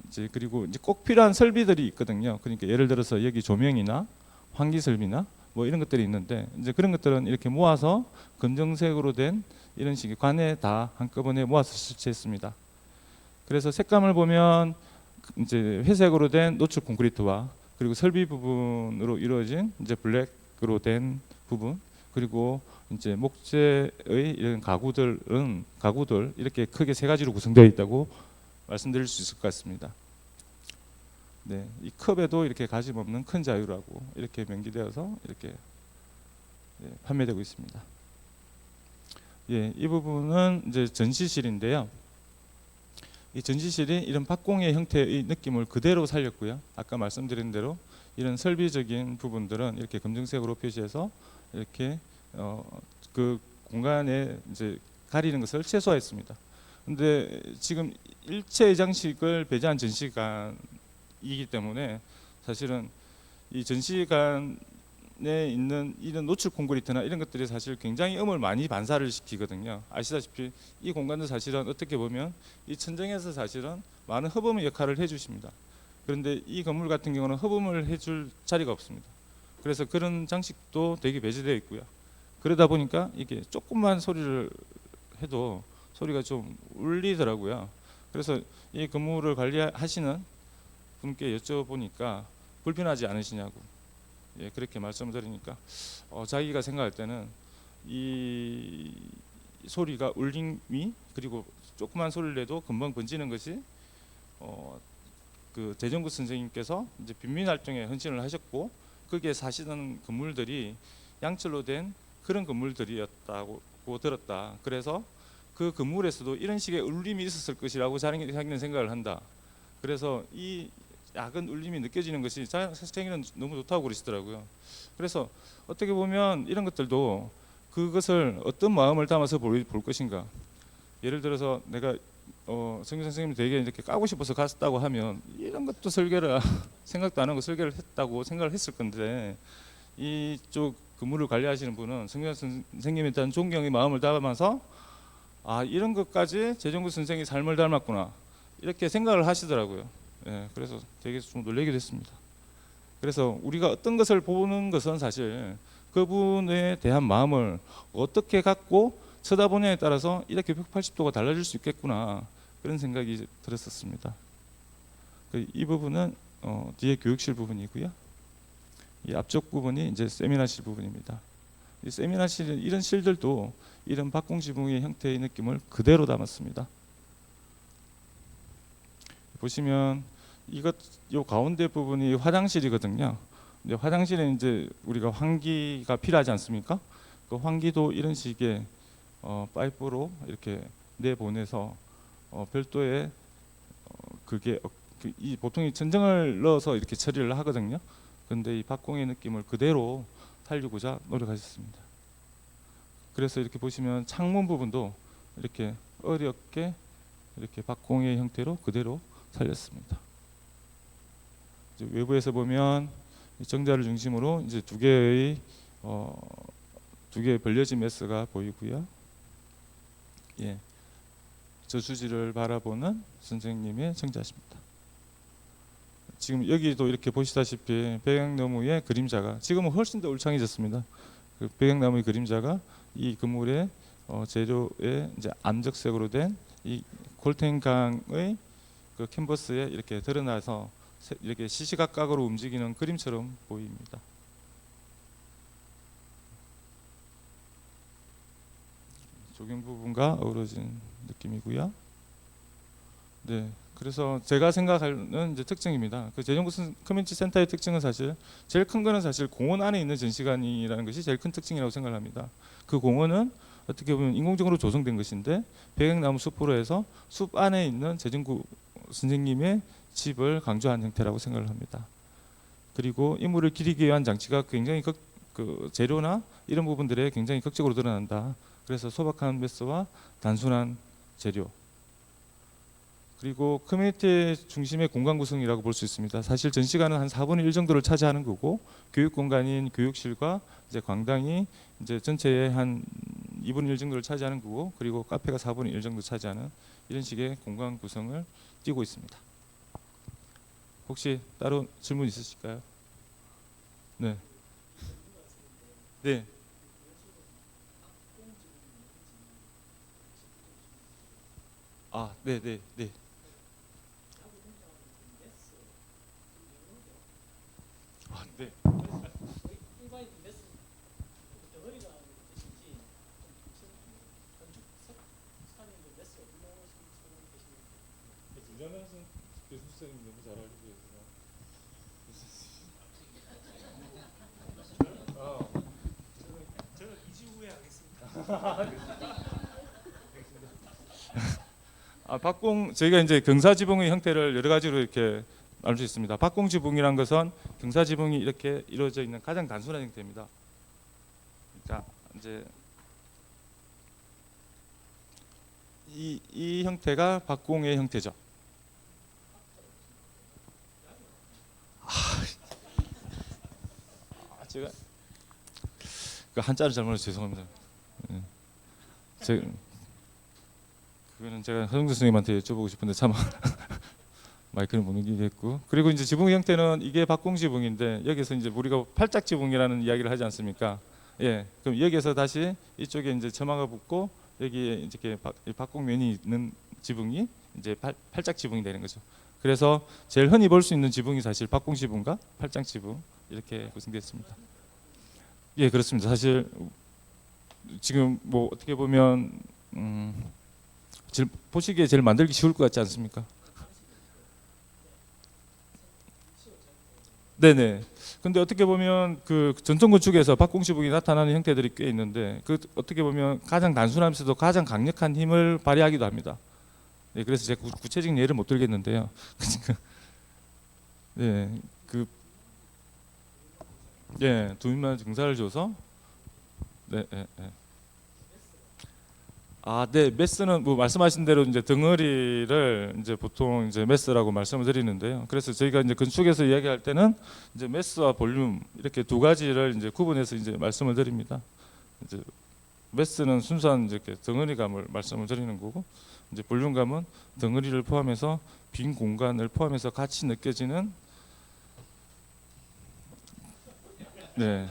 이제 그리고 이제 꼭 필요한 설비들이 있거든요. 그러니까 예를 들어서 여기 조명이나 환기 설비나 뭐 이런 것들이 있는데 이제 그런 것들은 이렇게 모아서 검정색으로 된 이런 식의 관에 다 한꺼번에 모아서 설치했습니다. 그래서 색감을 보면 이제 회색으로 된 노출 콘크리트와 그리고 설비 부분으로 이루어진 이제 블랙으로 된 부분 그리고 이제 목재의 이런 가구들 이렇게 크게 세 가지로 구성되어 있다고 말씀드릴 수 있을 것 같습니다. 네, 이 컵에도 이렇게 가짐없는 큰 자유라고 이렇게 명기되어서 이렇게 판매되고 있습니다. 예, 이 부분은 이제 전시실인데요. 이 전시실이 이런 박공의 형태의 느낌을 그대로 살렸고요. 아까 말씀드린 대로 이런 설비적인 부분들은 이렇게 검정색으로 표시해서 이렇게 그 공간에 이제 가리는 것을 최소화했습니다. 근데 지금 일체의 장식을 배제한 전시관이기 때문에 사실은 이 전시관에 있는 이런 노출 콘크리트나 이런 것들이 사실 굉장히 음을 많이 반사를 시키거든요. 아시다시피 이 공간도 사실은 어떻게 보면 이 천정에서 사실은 많은 흡음 역할을 해주십니다. 그런데 이 건물 같은 경우는 흡음을 해줄 자리가 없습니다. 그래서 그런 장식도 되게 배제되어 있고요. 그러다 보니까 이게 조금만 소리를 해도 소리가 좀 울리더라고요. 그래서 이 건물을 관리하시는 분께 여쭤보니까 불편하지 않으시냐고 그렇게 말씀을 드리니까 자기가 생각할 때는 이 소리가 울림이 그리고 조그만 소리를 내도 금방 번지는 것이 그 재정구 선생님께서 이제 빈민 활동에 헌신을 하셨고 거기에 사시는 건물들이 양철로 된 그런 건물들이었다고 들었다. 그래서 그 건물에서도 이런 식의 울림이 있었을 것이라고 자기는 생각을 한다. 그래서 이 작은 울림이 느껴지는 것이 자기는 너무 좋다고 그러시더라고요. 그래서 어떻게 보면 이런 것들도 그것을 어떤 마음을 담아서 볼 것인가. 예를 들어서 내가 성규 선생님이 되게 이렇게 까고 싶어서 갔다고 하면 이런 것도 설계를 생각도 안 하고 설계를 했다고 생각을 했을 건데 이쪽 건물을 관리하시는 분은 성규 선생님에 대한 존경의 마음을 담아서 아 이런 것까지 재정구 선생의 삶을 닮았구나 이렇게 생각을 하시더라고요. 예, 그래서 되게 좀 놀라기도 했습니다. 그래서 우리가 어떤 것을 보는 것은 사실 그분에 대한 마음을 어떻게 갖고 쳐다보냐에 따라서 이렇게 180도가 달라질 수 있겠구나 그런 생각이 들었었습니다. 이 부분은 뒤에 교육실 부분이고요. 이 앞쪽 부분이 이제 세미나실 부분입니다. 이 세미나실 이런 실들도 이런 박공지붕의 형태의 느낌을 그대로 담았습니다. 보시면 요 가운데 부분이 화장실이거든요. 근데 화장실에 이제 우리가 환기가 필요하지 않습니까? 그 환기도 이런 식의 파이프로 이렇게 내보내서 별도의 그게 이 보통 이 전등을 넣어서 이렇게 처리를 하거든요. 그런데 이 박공의 느낌을 그대로 살리고자 노력하셨습니다. 그래서 이렇게 보시면 창문 부분도 이렇게 어렵게 이렇게 박공의 형태로 그대로 살렸습니다. 이제 외부에서 보면 정자를 중심으로 이제 두 개의 벌려진 메스가 보이고요. 예, 저수지를 바라보는 선생님의 정자십니다. 지금 여기도 이렇게 보시다시피 백양나무의 그림자가 지금은 훨씬 더 울창해졌습니다. 그 백양나무의 그림자가 이 건물의 재료의 이제 암적색으로 된 이 골텐강의 그 캔버스에 이렇게 드러나서 이렇게 시시각각으로 움직이는 그림처럼 보입니다. 조경 부분과 어우러진 느낌이고요. 네, 그래서 제가 생각하는 이제 특징입니다. 그 재정구 커뮤니티 센터의 특징은 사실 제일 큰 거는 사실 공원 안에 있는 전시관이라는 것이 제일 큰 특징이라고 생각합니다. 그 공원은 어떻게 보면 인공적으로 조성된 것인데 백양나무 숲으로 해서 숲 안에 있는 재정구 선생님의 집을 강조한 형태라고 생각을 합니다. 그리고 인물을 기리기 위한 장치가 굉장히 그 재료나 이런 부분들에 굉장히 극적으로 드러난다. 그래서 소박한 메스와 단순한 재료. 그리고 커뮤니티 중심의 공간 구성이라고 볼 수 있습니다. 사실 전시관은 한 4분의 1 정도를 차지하는 거고 교육 공간인 교육실과 이제 광당이 이제 전체의 한 2분의 1 정도를 차지하는 거고 그리고 카페가 4분의 1 정도 차지하는 이런 식의 공간 구성을 띠고 있습니다. 혹시 따로 질문 있으실까요? 네. 네. 아, 네, 네, 네. 아, 네. 김정현 교수 선생님 너무 잘 알고 계세요. 저는 2주 후에 하겠습니다. 박공 저희가 이제 경사지붕의 형태를 여러 가지로 이렇게 알 수 있습니다. 박공지붕이란 것은 경사지붕이 이렇게 이루어져 있는 가장 단순한 형태입니다. 자, 이제 이 형태가 박공의 형태죠. 제가 그 한자를 잘못해서 죄송합니다. 그거는 제가 허정주 선생님한테 여쭤보고 싶은데 참 마이크를 못 넘기겠고 그리고 이제 지붕 형태는 이게 박공지붕인데 여기서 이제 우리가 팔짝지붕이라는 이야기를 하지 않습니까? 예, 그럼 여기에서 다시 이쪽에 이제 점화가 붙고 여기에 이렇게 박공면이 있는 지붕이 이제 팔짝지붕이 되는 거죠. 그래서 제일 흔히 볼 수 있는 지붕이 사실 지금 뭐 어떻게 보면 보시기에 제일 만들기 쉬울 것 같지 않습니까? 네네. 근데 어떻게 보면 그 전통 건축에서 박공시북이 나타나는 형태들이 꽤 있는데 그 어떻게 보면 가장 단순하면서도 가장 강력한 힘을 발휘하기도 합니다. 네, 그래서 제가 구체적인 예를 못 들겠는데요. 네, 그 예, 두민만 증사를 줘서 네, 예, 예. 아, 네, 메스는 뭐 말씀하신 대로 이제 덩어리를 이제 보통 이제 메스라고 말씀을 드리는데요. 그래서 저희가 이제 건축에서 이야기할 때는 이제 메스와 볼륨 이렇게 두 가지를 이제 구분해서 이제 말씀을 드립니다. 이제 메스는 순수한 이제 이렇게 덩어리감을 말씀을 드리는 거고, 이제 볼륨감은 덩어리를 포함해서 빈 공간을 포함해서 같이 느껴지는 네,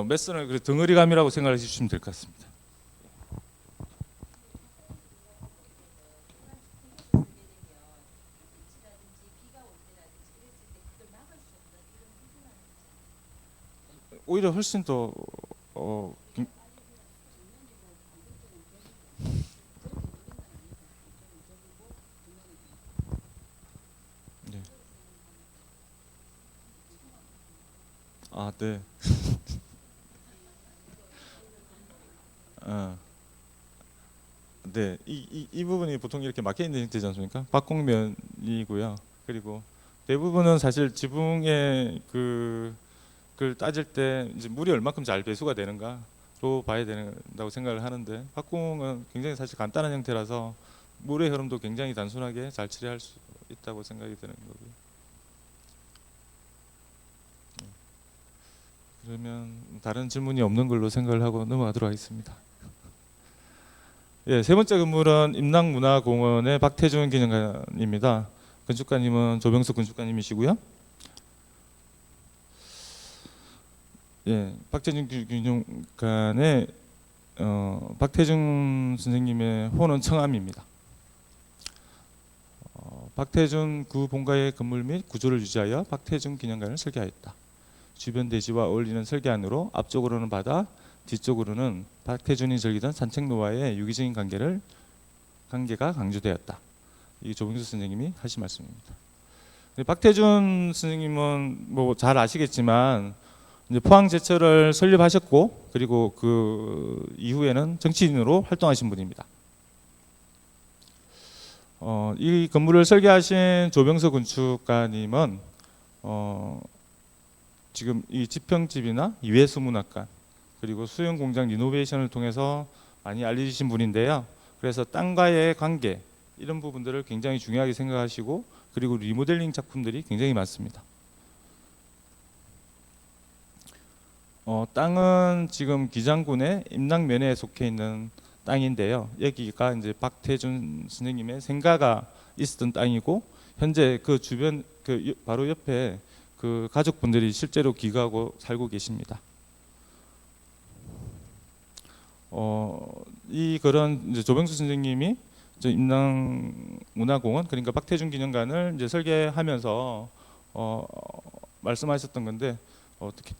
메스는 그 덩어리감이라고 생각해 주시면 될 것 같습니다. 오히려 훨씬 더 어, 네. 아, 네. 아, 네. 이 부분이 보통 이렇게 막혀 있는 형태지 않습니까? 박공면이고요. 그리고 대부분은 사실 지붕의 그걸 따질 때 이제 물이 얼마큼 잘 배수가 되는가로 봐야 된다고 생각을 하는데 박공은 굉장히 사실 간단한 형태라서 물의 흐름도 굉장히 단순하게 잘 처리할 수 있다고 생각이 드는 거고요. 그러면 다른 질문이 없는 걸로 생각을 하고 넘어가도록 하겠습니다. 예, 세 번째 건물은 임락문화공원의 박태준 기념관입니다. 건축가님은 조병석 건축가님이시고요. 예, 박태준 기념관의 박태준 선생님의 호는 청암입니다. 박태준 구 본가의 건물 및 구조를 유지하여 박태준 기념관을 설계하였다. 주변 대지와 어울리는 설계안으로 앞쪽으로는 바다, 뒤쪽으로는 박태준이 즐기던 산책로와의 유기적인 관계가 강조되었다. 이게 조병수 선생님이 하신 말씀입니다. 박태준 선생님은 뭐 잘 아시겠지만 이제 포항제철을 설립하셨고 그리고 그 이후에는 정치인으로 활동하신 분입니다. 이 건물을 설계하신 조병석 건축가님은 지금 이 지평집이나 이회수문학관 그리고 수영공장 리노베이션을 통해서 많이 알려지신 분인데요. 그래서 땅과의 관계 이런 부분들을 굉장히 중요하게 생각하시고 그리고 리모델링 작품들이 굉장히 많습니다. 땅은 지금 기장군의 임락면에 속해 있는 땅인데요. 여기가 이제 박태준 선생님의 생가가 있었던 땅이고 현재 그 주변 바로 옆에 그 가족분들이 실제로 기거하고 살고 계십니다. 이 그런 이제 조병수 선생님이 임락문화공원 그러니까 박태준 기념관을 이제 설계하면서 말씀하셨던 건데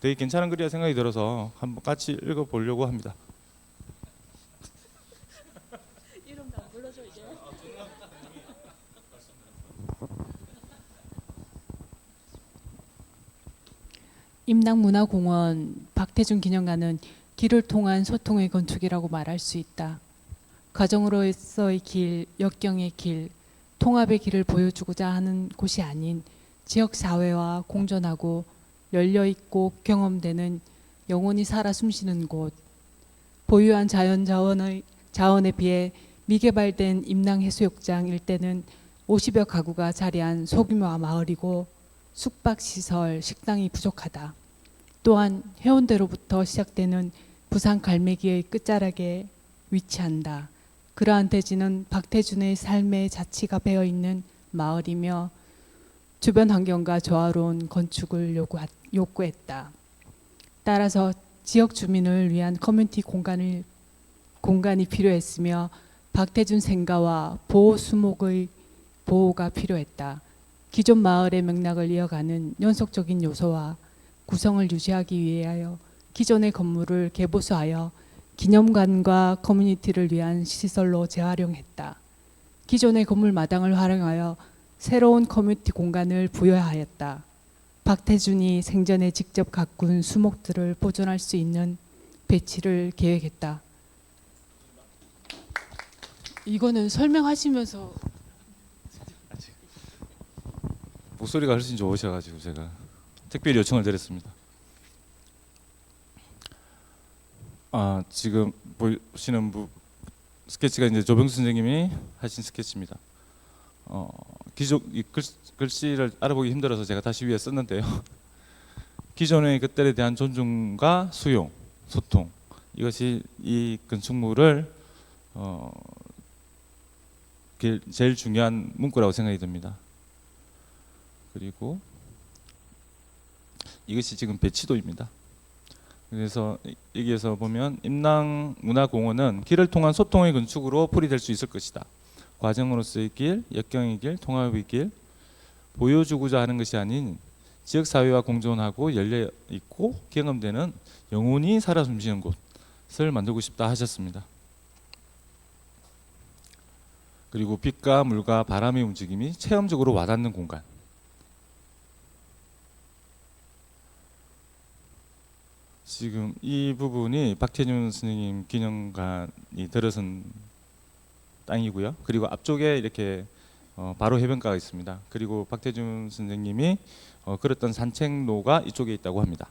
되게 괜찮은 글이라 생각이 들어서 한번 같이 읽어보려고 합니다. 이름도 안 불러줘 이제. 임락문화공원 박태준 기념관은 길을 통한 소통의 건축이라고 말할 수 있다. 가정으로서의 길, 역경의 길, 통합의 길을 보여주고자 하는 곳이 아닌 지역 사회와 공존하고 열려있고 경험되는 영원히 살아 숨쉬는 곳. 보유한 자원에 비해 미개발된 임랑해수욕장 일대는 50여 가구가 자리한 소규모 마을이고 숙박시설, 식당이 부족하다. 또한 해운대로부터 시작되는 부산 갈매기의 끝자락에 위치한다. 그러한 대지는 박태준의 삶의 자취가 배어있는 마을이며 주변 환경과 조화로운 건축을 요구했다. 따라서 지역 주민을 위한 커뮤니티 공간이 필요했으며 박태준 생가와 보호 수목의 보호가 필요했다. 기존 마을의 맥락을 이어가는 연속적인 요소와 구성을 유지하기 위하여 기존의 건물을 개보수하여 기념관과 커뮤니티를 위한 시설로 재활용했다. 기존의 건물 마당을 활용하여 새로운 커뮤니티 공간을 부여하였다. 박태준이 생전에 직접 가꾼 수목들을 보존할 수 있는 배치를 계획했다. 이거는 설명하시면서 목소리가 훨씬 좋으셔가지고 제가 특별히 요청을 드렸습니다. 지금 보시는 스케치가 이제 조병수 선생님이 하신 스케치입니다. 기존 이 글씨를 알아보기 힘들어서 제가 다시 위에 썼는데요. 기존의 것들에 대한 존중과 수용, 소통, 이것이 이 건축물을 제일 중요한 문구라고 생각이 듭니다. 그리고 이것이 지금 배치도입니다. 그래서 여기에서 보면 임랑문화공원은 길을 통한 소통의 건축으로 풀이될 수 있을 것이다. 과정으로서의 길, 역경의 길, 통합의 길, 보여주고자 하는 것이 아닌 지역사회와 공존하고 열려있고 경험되는 영혼이 살아 숨쉬는 곳을 만들고 싶다 하셨습니다. 그리고 빛과 물과 바람의 움직임이 체험적으로 와닿는 공간. 지금 이 부분이 박태준 선생님 기념관이 들어선 땅이고요. 그리고 앞쪽에 이렇게 바로 해변가가 있습니다. 그리고 박태준 선생님이 걸었던 산책로가 이쪽에 있다고 합니다.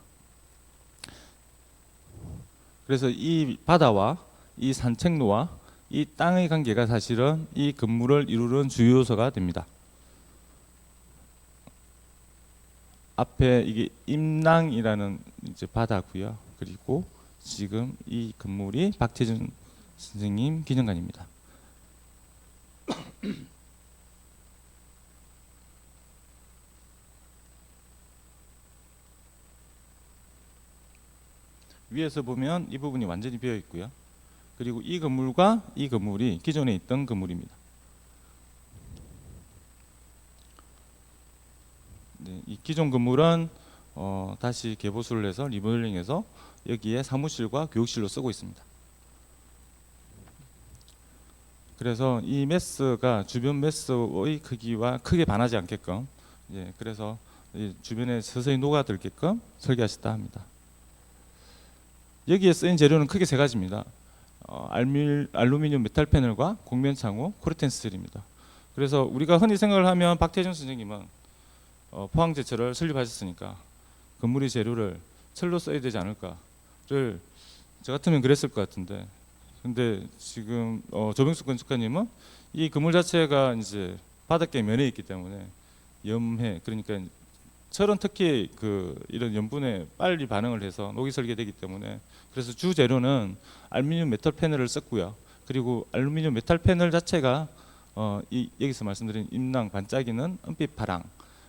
그래서 이 바다와 이 산책로와 이 땅의 관계가 사실은 이 건물을 이루는 주요 요소가 됩니다. 앞에 이게 임랑이라는 이제 바다고요. 그리고 지금 이 건물이 박태준 선생님 기념관입니다. 위에서 보면 이 부분이 완전히 비어 있고요. 그리고 이 건물과 이 건물이 기존에 있던 건물입니다. 네, 이 기존 건물은 다시 개보수를 해서 리모델링해서 여기에 사무실과 교육실로 쓰고 있습니다. 그래서 이 매스가 주변 매스의 크기와 크게 반하지 않게끔, 그래서 주변에 서서히 녹아들게끔 설계하셨다 합니다. 여기에 쓰인 재료는 크게 세 가지입니다. 알루미늄 메탈 패널과 곡면 창호, 코르텐 스틸입니다. 그래서 우리가 흔히 생각을 하면 박태준 선생님은 포항제철을 설립하셨으니까 건물의 재료를 철로 써야 되지 않을까를 저 같으면 그랬을 것 같은데, 근데 지금 조병수 건축가님은 이 건물 자체가 이제 바닷가에 면해 있기 때문에 염해, 그러니까 철은 특히 이런 염분에 빨리 반응을 해서 녹이 설계되기 때문에, 그래서 주 재료는 알루미늄 메탈 패널을 썼고요. 그리고 알루미늄 메탈 패널 자체가 여기서 말씀드린 임랑 반짝이는 은빛 파랑.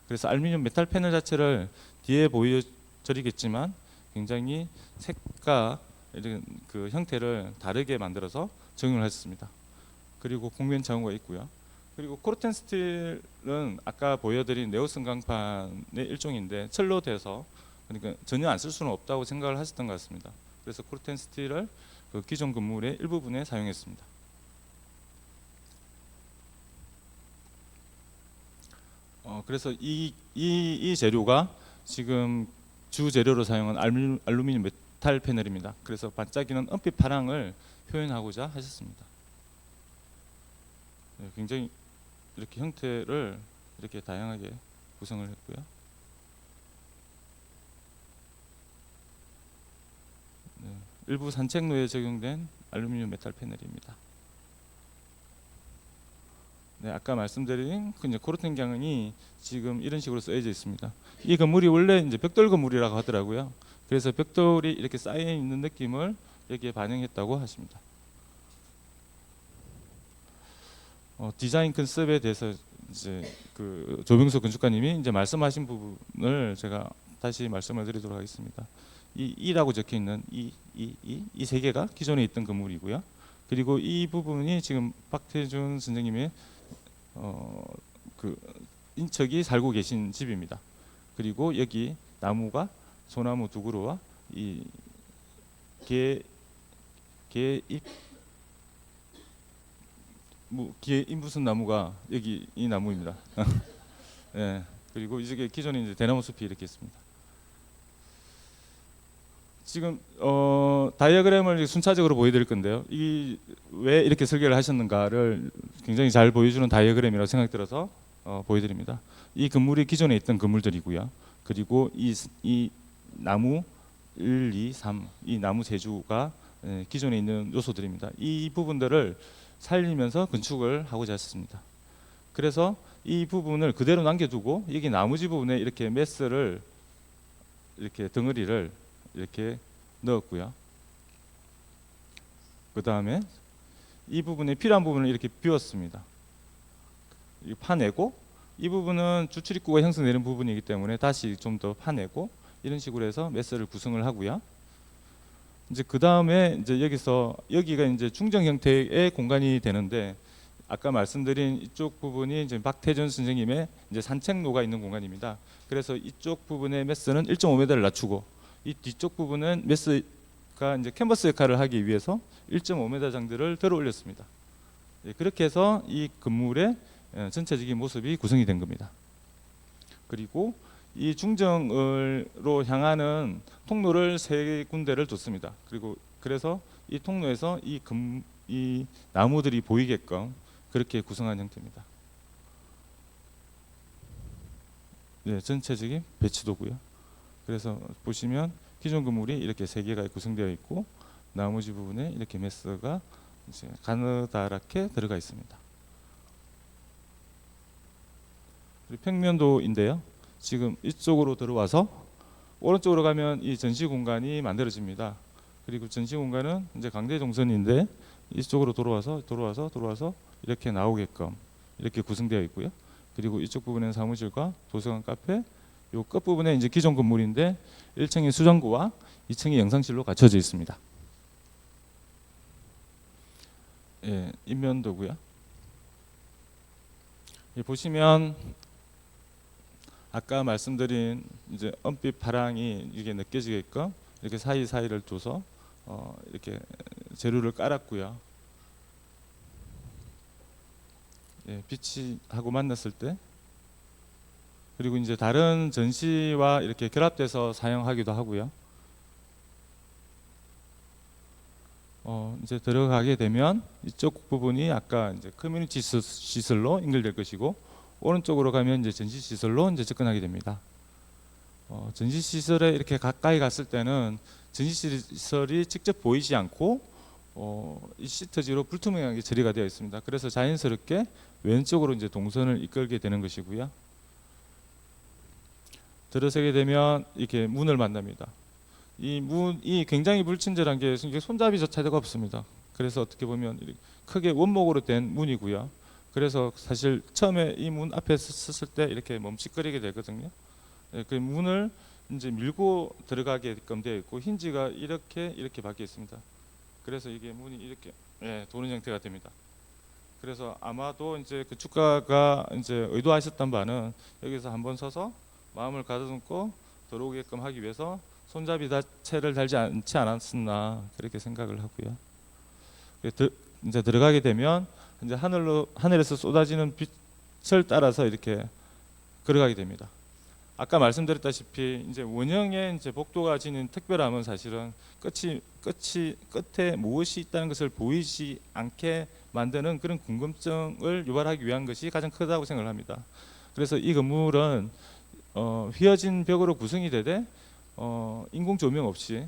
그래서 알루미늄 메탈 패널 자체를 뒤에 보여드리겠지만 굉장히 색과 이런 형태를 다르게 만들어서 적용을 했습니다. 그리고 곡면 창호가 있고요. 그리고 코르텐 스틸은 아까 보여드린 네오슨 강판의 일종인데 철로 돼서, 그러니까 전혀 안 쓸 수는 없다고 생각을 하셨던 것 같습니다. 그래서 코르텐 스틸을 기존 건물의 일부분에 사용했습니다. 그래서 이 재료가 지금 주 재료로 사용한 알루미늄 메탈 패널입니다. 그래서 반짝이는 은빛 파랑을 표현하고자 하셨습니다. 굉장히 이렇게 형태를 이렇게 다양하게 구성을 했고요. 일부 산책로에 적용된 알루미늄 메탈 패널입니다. 아까 말씀드린 코르텐 강이 지금 이런 식으로 쓰여져 있습니다. 이 건물이 원래 이제 벽돌 건물이라고 하더라고요. 그래서 벽돌이 이렇게 쌓여 있는 느낌을 여기에 반영했다고 하십니다. 디자인 컨셉에 대해서 이제 조병수 건축가님이 이제 말씀하신 부분을 제가 다시 말씀을 드리도록 하겠습니다. 이 2라고 적혀 있는 이 세 개가 기존에 있던 건물이고요. 그리고 이 부분이 지금 박태준 선생님의 인척이 살고 계신 집입니다. 그리고 여기 나무가 소나무 두 그루와 이 개잎 개잎 무슨 나무가 여기 이 나무입니다. 예. 그리고 이쪽에 기존에 이제 대나무 숲이 이렇게 있습니다. 지금 다이어그램을 순차적으로 보여드릴 건데요. 이 왜 이렇게 설계를 하셨는가를 굉장히 잘 보여주는 다이어그램이라고 생각들어서 보여드립니다. 이 건물이 기존에 있던 건물들이고요. 그리고 이 나무 1, 2, 3 이 나무 재주가 기존에 있는 요소들입니다. 이 부분들을 살리면서 건축을 하고자 했습니다. 그래서 이 부분을 그대로 남겨두고 여기 나머지 부분에 이렇게 메스를 이렇게 덩어리를 이렇게 넣었고요. 그 다음에 이 부분에 필요한 부분을 이렇게 비웠습니다. 파내고 이 부분은 주출입구가 형성되는 부분이기 때문에 다시 좀 더 파내고 이런 식으로 해서 메스를 구성을 하고요. 이제 그 다음에 이제 여기가 이제 중정 형태의 공간이 되는데 아까 말씀드린 이쪽 부분이 이제 박태준 선생님의 이제 산책로가 있는 공간입니다. 그래서 이쪽 부분의 메스는 1.5m를 낮추고 이 뒤쪽 부분은 메스가 이제 캔버스 역할을 하기 위해서 1.5m 정도를 들어 올렸습니다. 그렇게 해서 이 건물의 전체적인 모습이 구성이 된 겁니다. 그리고 이 중정으로 향하는 통로를 3군데를 뒀습니다. 그래서 이 통로에서 이 나무들이 보이게끔 그렇게 구성한 형태입니다. 네, 전체적인 배치도고요. 그래서 보시면 기존 건물이 이렇게 3개가 구성되어 있고 나머지 부분에 이렇게 메스가 이제 가느다랗게 들어가 있습니다. 그리고 평면도인데요. 지금 이쪽으로 들어와서 오른쪽으로 가면 이 전시 공간이 만들어집니다. 그리고 전시 공간은 이제 강대 동선인데 이쪽으로 돌아와서 이렇게 나오게끔 이렇게 구성되어 있고요. 그리고 이쪽 부분에는 사무실과 도서관, 카페, 요 끝 부분에 이제 기존 건물인데 1층이 수정구와 2층이 영상실로 갖춰져 있습니다. 예, 인면도고요. 보시면 아까 말씀드린 이제 은빛 파랑이 이게 느껴지게끔 이렇게 사이사이를 둬서 이렇게 재료를 깔았고요. 예, 빛이 하고 만났을 때 그리고 이제 다른 전시와 이렇게 결합돼서 사용하기도 하고요. 이제 들어가게 되면 이쪽 부분이 아까 이제 커뮤니티 시설로 연결될 것이고 오른쪽으로 가면 이제 전시 시설로 이제 접근하게 됩니다. 전시 시설에 이렇게 가까이 갔을 때는 전시 시설이 직접 보이지 않고 이 시트지로 불투명하게 처리가 되어 있습니다. 그래서 자연스럽게 왼쪽으로 이제 동선을 이끌게 되는 것이고요. 들어서게 되면 이렇게 문을 만납니다. 이 문이 굉장히 불친절한 게 손잡이조차도 없습니다. 그래서 어떻게 보면 크게 원목으로 된 문이고요. 그래서 사실 처음에 이 문 앞에 섰을 때 이렇게 멈칫거리게 되거든요. 그 문을 이제 밀고 들어가게끔 되어 있고 힌지가 이렇게 박혀 있습니다. 그래서 이게 문이 이렇게 도는 형태가 됩니다. 그래서 아마도 이제 그 주가가 이제 의도하셨던 바는 여기서 한번 서서 마음을 가다듬고 들어오게끔 하기 위해서 손잡이 자체를 달지 않지 않았었나 그렇게 생각을 하고요. 이제 들어가게 되면 이제 하늘에서 쏟아지는 빛을 따라서 이렇게 걸어가게 됩니다. 아까 말씀드렸다시피 이제 원형의 이제 복도가 지닌 특별함은 사실은 끝에 무엇이 있다는 것을 보이지 않게 만드는 그런 궁금증을 유발하기 위한 것이 가장 크다고 생각을 합니다. 그래서 이 건물은 휘어진 벽으로 구성이 되되 인공 조명 없이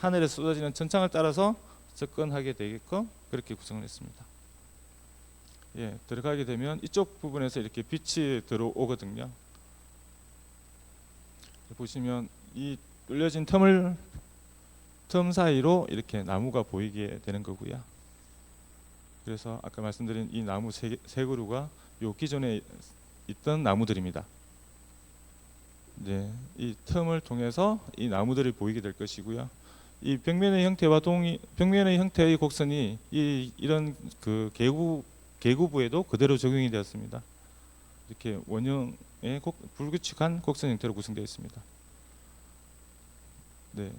하늘에 쏟아지는 천창을 따라서 접근하게 되게끔 그렇게 구성을 했습니다. 예, 들어가게 되면 이쪽 부분에서 이렇게 빛이 들어오거든요. 보시면 이 뚫려진 틈 사이로 이렇게 나무가 보이게 되는 거고요. 그래서 아까 말씀드린 이 나무 세 그루가 요 기존에 있던 나무들입니다. 네, 이 틈을 통해서 이 나무들이 보이게 될 것이고요. 이 벽면의 형태의 곡선이 이런 그 계구부에도 그대로 적용이 되었습니다. 이렇게 원형의 불규칙한 곡선 형태로 구성되어 있습니다. 네.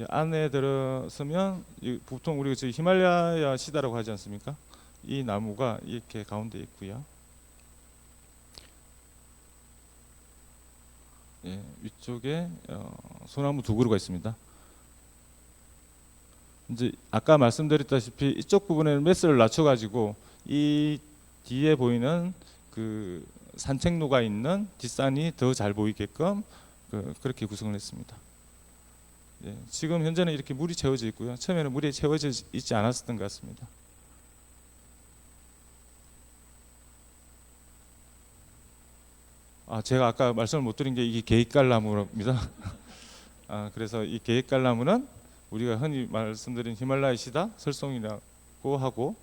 안에 들어서면 보통 우리가 저 히말라야 시다라고 하지 않습니까? 이 나무가 이렇게 가운데 있고요. 예, 위쪽에 소나무 두 그루가 있습니다. 이제 아까 말씀드렸다시피 이쪽 부분에는 매스를 낮춰가지고 이 뒤에 보이는 그 산책로가 있는 뒷산이 더 잘 보이게끔 그렇게 구성을 했습니다. 예, 지금 현재는 이렇게 물이 채워져 있고요. 처음에는 물이 채워져 있지 않았었던 것 같습니다. 제가 아까 말씀을 못 드린 게 이게 계획갈나무입니다. 그래서 이 계획갈나무는 우리가 흔히 말씀드린 히말라야 시다, 설송이라고 하고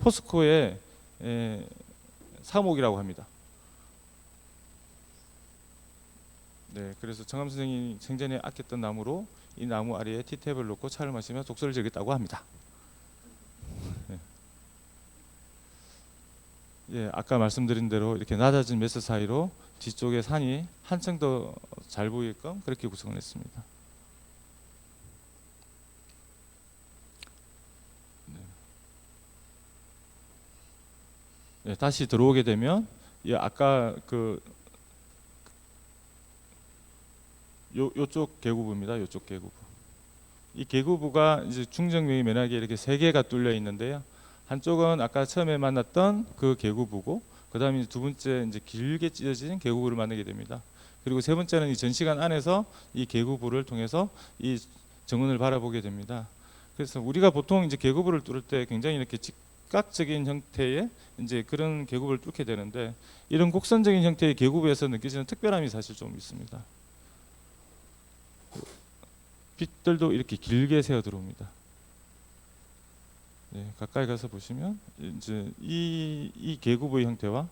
포스코의 사목이라고 합니다. 네, 그래서 정암 선생이 생전에 아꼈던 나무로 이 나무 아래에 티탭을 놓고 차를 마시며 독서를 즐겼다고 합니다. 예, 아까 말씀드린 대로 이렇게 낮아진 메스 사이로 뒤쪽에 산이 한층 더 잘 보이게끔 그렇게 구성을 했습니다. 네, 다시 들어오게 되면 아까 요쪽 계구부입니다. 요쪽 계구부. 이 계구부가 이제 중정면이 맨하게 이렇게 세 개가 뚫려 있는데요. 한쪽은 아까 처음에 만났던 그 계구부고, 그다음에 두 번째 이제 길게 찢어진 계구부를 만나게 됩니다. 그리고 세 번째는 이 전시관 안에서 이 계구부를 통해서 이 정원을 바라보게 됩니다. 그래서 우리가 보통 이제 계구부를 뚫을 때 굉장히 이렇게 직각적인 형태의 이제 그런 계구부를 뚫게 되는데, 이런 곡선적인 형태의 계구부에서 느껴지는 특별함이 사실 좀 있습니다. 빛들도 이렇게 길게 새어 들어옵니다. 네, 가까이 가서 보시면 이제 이 계구부의 형태와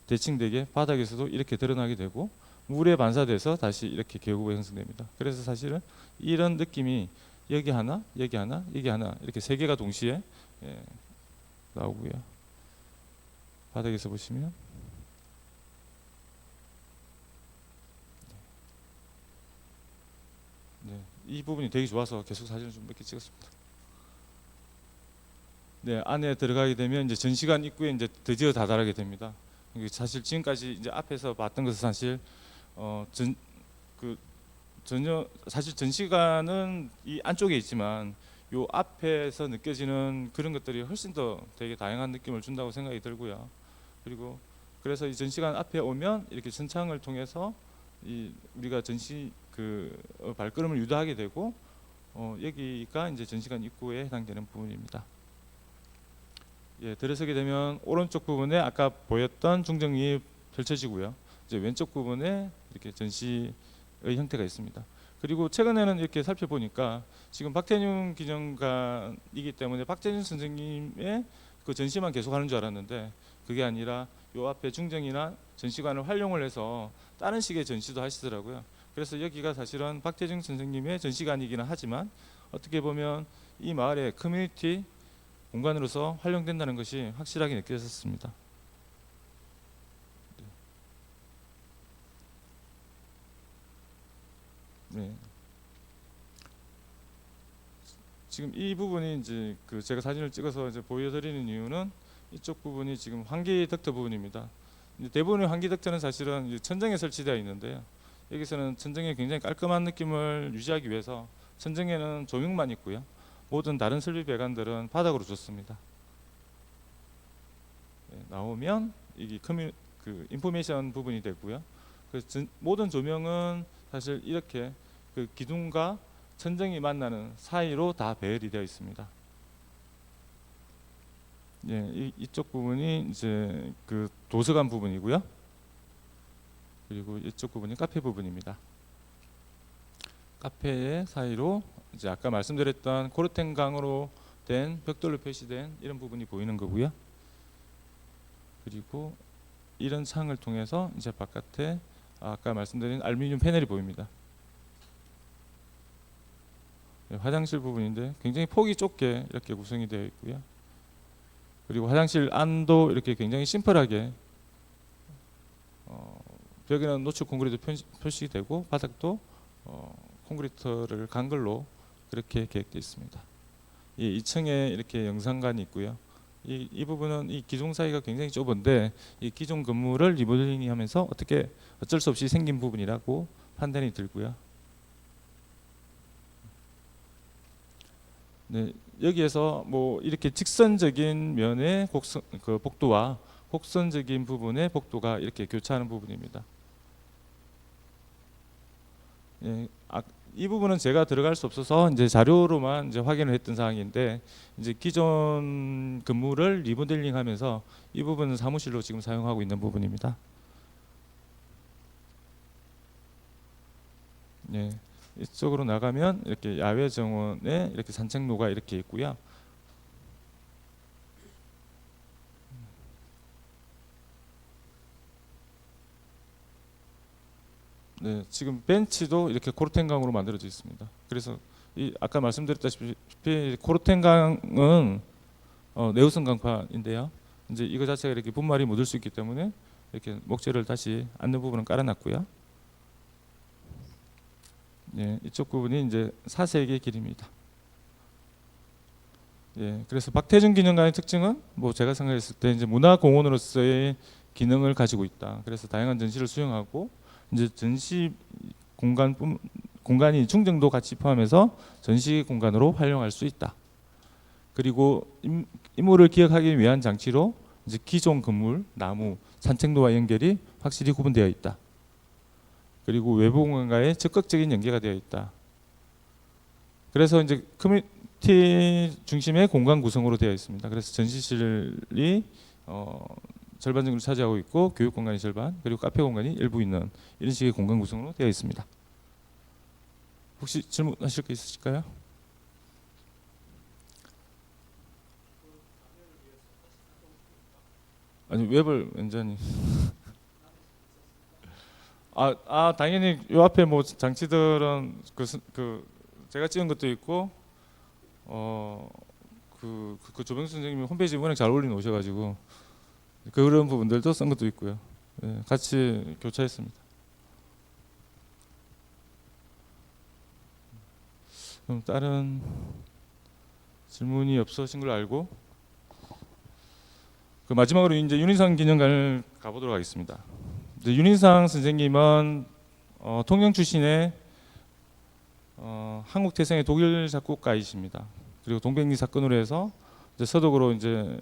대칭되게 바닥에서도 이렇게 드러나게 되고 물에 반사돼서 다시 이렇게 계구부가 형성됩니다. 그래서 사실은 이런 느낌이 여기 하나, 여기 하나, 여기 하나 이렇게 세 개가 동시에 나오고요. 바닥에서 보시면 네, 이 부분이 되게 좋아서 계속 사진을 좀 몇 개 찍었습니다. 네, 안에 들어가게 되면 이제 전시관 입구에 이제 드디어 다다르게 됩니다. 사실 지금까지 이제 앞에서 봤던 것은 사실 전혀 사실 전시관은 이 안쪽에 있지만 요 앞에서 느껴지는 그런 것들이 훨씬 더 되게 다양한 느낌을 준다고 생각이 들고요. 그리고 그래서 이 전시관 앞에 오면 이렇게 천창을 통해서 우리가 전시 발걸음을 유도하게 되고 여기가 이제 전시관 입구에 해당되는 부분입니다. 예, 들어서게 되면 오른쪽 부분에 아까 보였던 중정이 펼쳐지고요. 이제 왼쪽 부분에 이렇게 전시의 형태가 있습니다. 그리고 최근에는 이렇게 살펴보니까 지금 박태균 기념관이기 때문에 박태균 선생님의 그 전시만 계속하는 줄 알았는데 그게 아니라 요 앞에 중정이나 전시관을 활용을 해서 다른 식의 전시도 하시더라고요. 그래서 여기가 사실은 박태균 선생님의 전시관이기는 하지만 어떻게 보면 이 마을의 커뮤니티 공간으로서 활용된다는 것이 확실하게 느껴졌습니다. 네. 지금 이 부분이 이제 제가 사진을 찍어서 이제 보여드리는 이유는 이쪽 부분이 지금 환기 덕트 부분입니다. 대부분의 환기 덕트는 사실은 이제 천정에 설치되어 있는데요. 여기서는 천정에 굉장히 깔끔한 느낌을 유지하기 위해서 천정에는 조명만 있고요. 모든 다른 설비 배관들은 바닥으로 줬습니다. 네, 나오면 이게 인포메이션 부분이 되고요. 모든 조명은 사실 이렇게 기둥과 천정이 사이로 다 배열이 되어 있습니다. 예, 이쪽 부분이 이제 도서관 부분이고요. 그리고 이쪽 부분이 카페 부분입니다. 카페의 사이로 이제 아까 말씀드렸던 고르텐강으로 된 벽돌로 표시된 이런 부분이 보이는 거고요. 그리고 이런 창을 통해서 이제 바깥에 아까 말씀드린 알루미늄 패널이 보입니다. 네, 화장실 부분인데 굉장히 폭이 좁게 이렇게 구성이 되어 있고요. 그리고 화장실 안도 이렇게 굉장히 심플하게 벽에는 노출 콘크리트 표시되고 바닥도 콘크리트를 간 걸로 그렇게 계획되어 있습니다. 이 2층에 이렇게 영상관이 있고요. 이 부분은 이 기둥 사이가 굉장히 좁은데 이 기존 건물을 리모델링하면서 어떻게 어쩔 수 없이 생긴 부분이라고 판단이 들고요. 네, 여기에서 뭐 이렇게 직선적인 면의 복도와 곡선적인 부분의 복도가 이렇게 교차하는 부분입니다. 예, 이 부분은 제가 들어갈 수 없어서 이제 자료로만 이제 확인을 했던 사항인데 이제 기존 건물을 리모델링하면서 이 부분은 사무실로 지금 사용하고 있는 부분입니다. 예, 이쪽으로 나가면 이렇게 야외 정원에 이렇게 산책로가 이렇게 있고요. 네, 지금 벤치도 이렇게 코르텐강으로 만들어져 있습니다. 그래서 이 아까 말씀드렸다시피 코르텐강은 내우선 강판인데요. 이제 이거 자체가 이렇게 분말이 묻을 수 있기 때문에 이렇게 목재를 다시 앉는 부분은 깔아놨고요. 네, 이쪽 부분이 이제 사색의 길입니다. 예, 그래서 박태준 기념관의 특징은 뭐 제가 생각했을 때 이제 문화공원으로서의 기능을 가지고 있다. 그래서 다양한 전시를 수용하고 이제 전시 공간이 중정도 같이 포함해서 전시 공간으로 활용할 수 있다. 그리고 임무를 기억하기 위한 장치로 이제 기존 건물, 나무, 산책로와 연결이 확실히 구분되어 있다. 그리고 외부 공간과의 적극적인 연계가 되어 있다. 그래서 이제 커뮤니티 중심의 공간 구성으로 되어 있습니다. 그래서 전시실이 절반 정도 차지하고 있고 교육 공간이 절반, 그리고 카페 공간이 일부 있는 이런 식의 공간 구성으로 되어 있습니다. 혹시 질문하실 게 있으실까요? 아니 웹을 완전히 당연히 요 앞에 뭐 장치들은 그 제가 찍은 것도 있고 그 조병수 선생님이 홈페이지 워낙 잘 올려 놓으셔가지고 그런 부분들도 쓴 것도 있고요. 네, 같이 교차했습니다. 그럼 다른 질문이 없으신 걸 알고 그 마지막으로 이제 윤희상 기념관을 가보도록 하겠습니다. 이제 윤희상 선생님은 통영 출신의 한국 태생의 독일 작곡가이십니다. 그리고 동백리 사건으로 해서 이제 서독으로 이제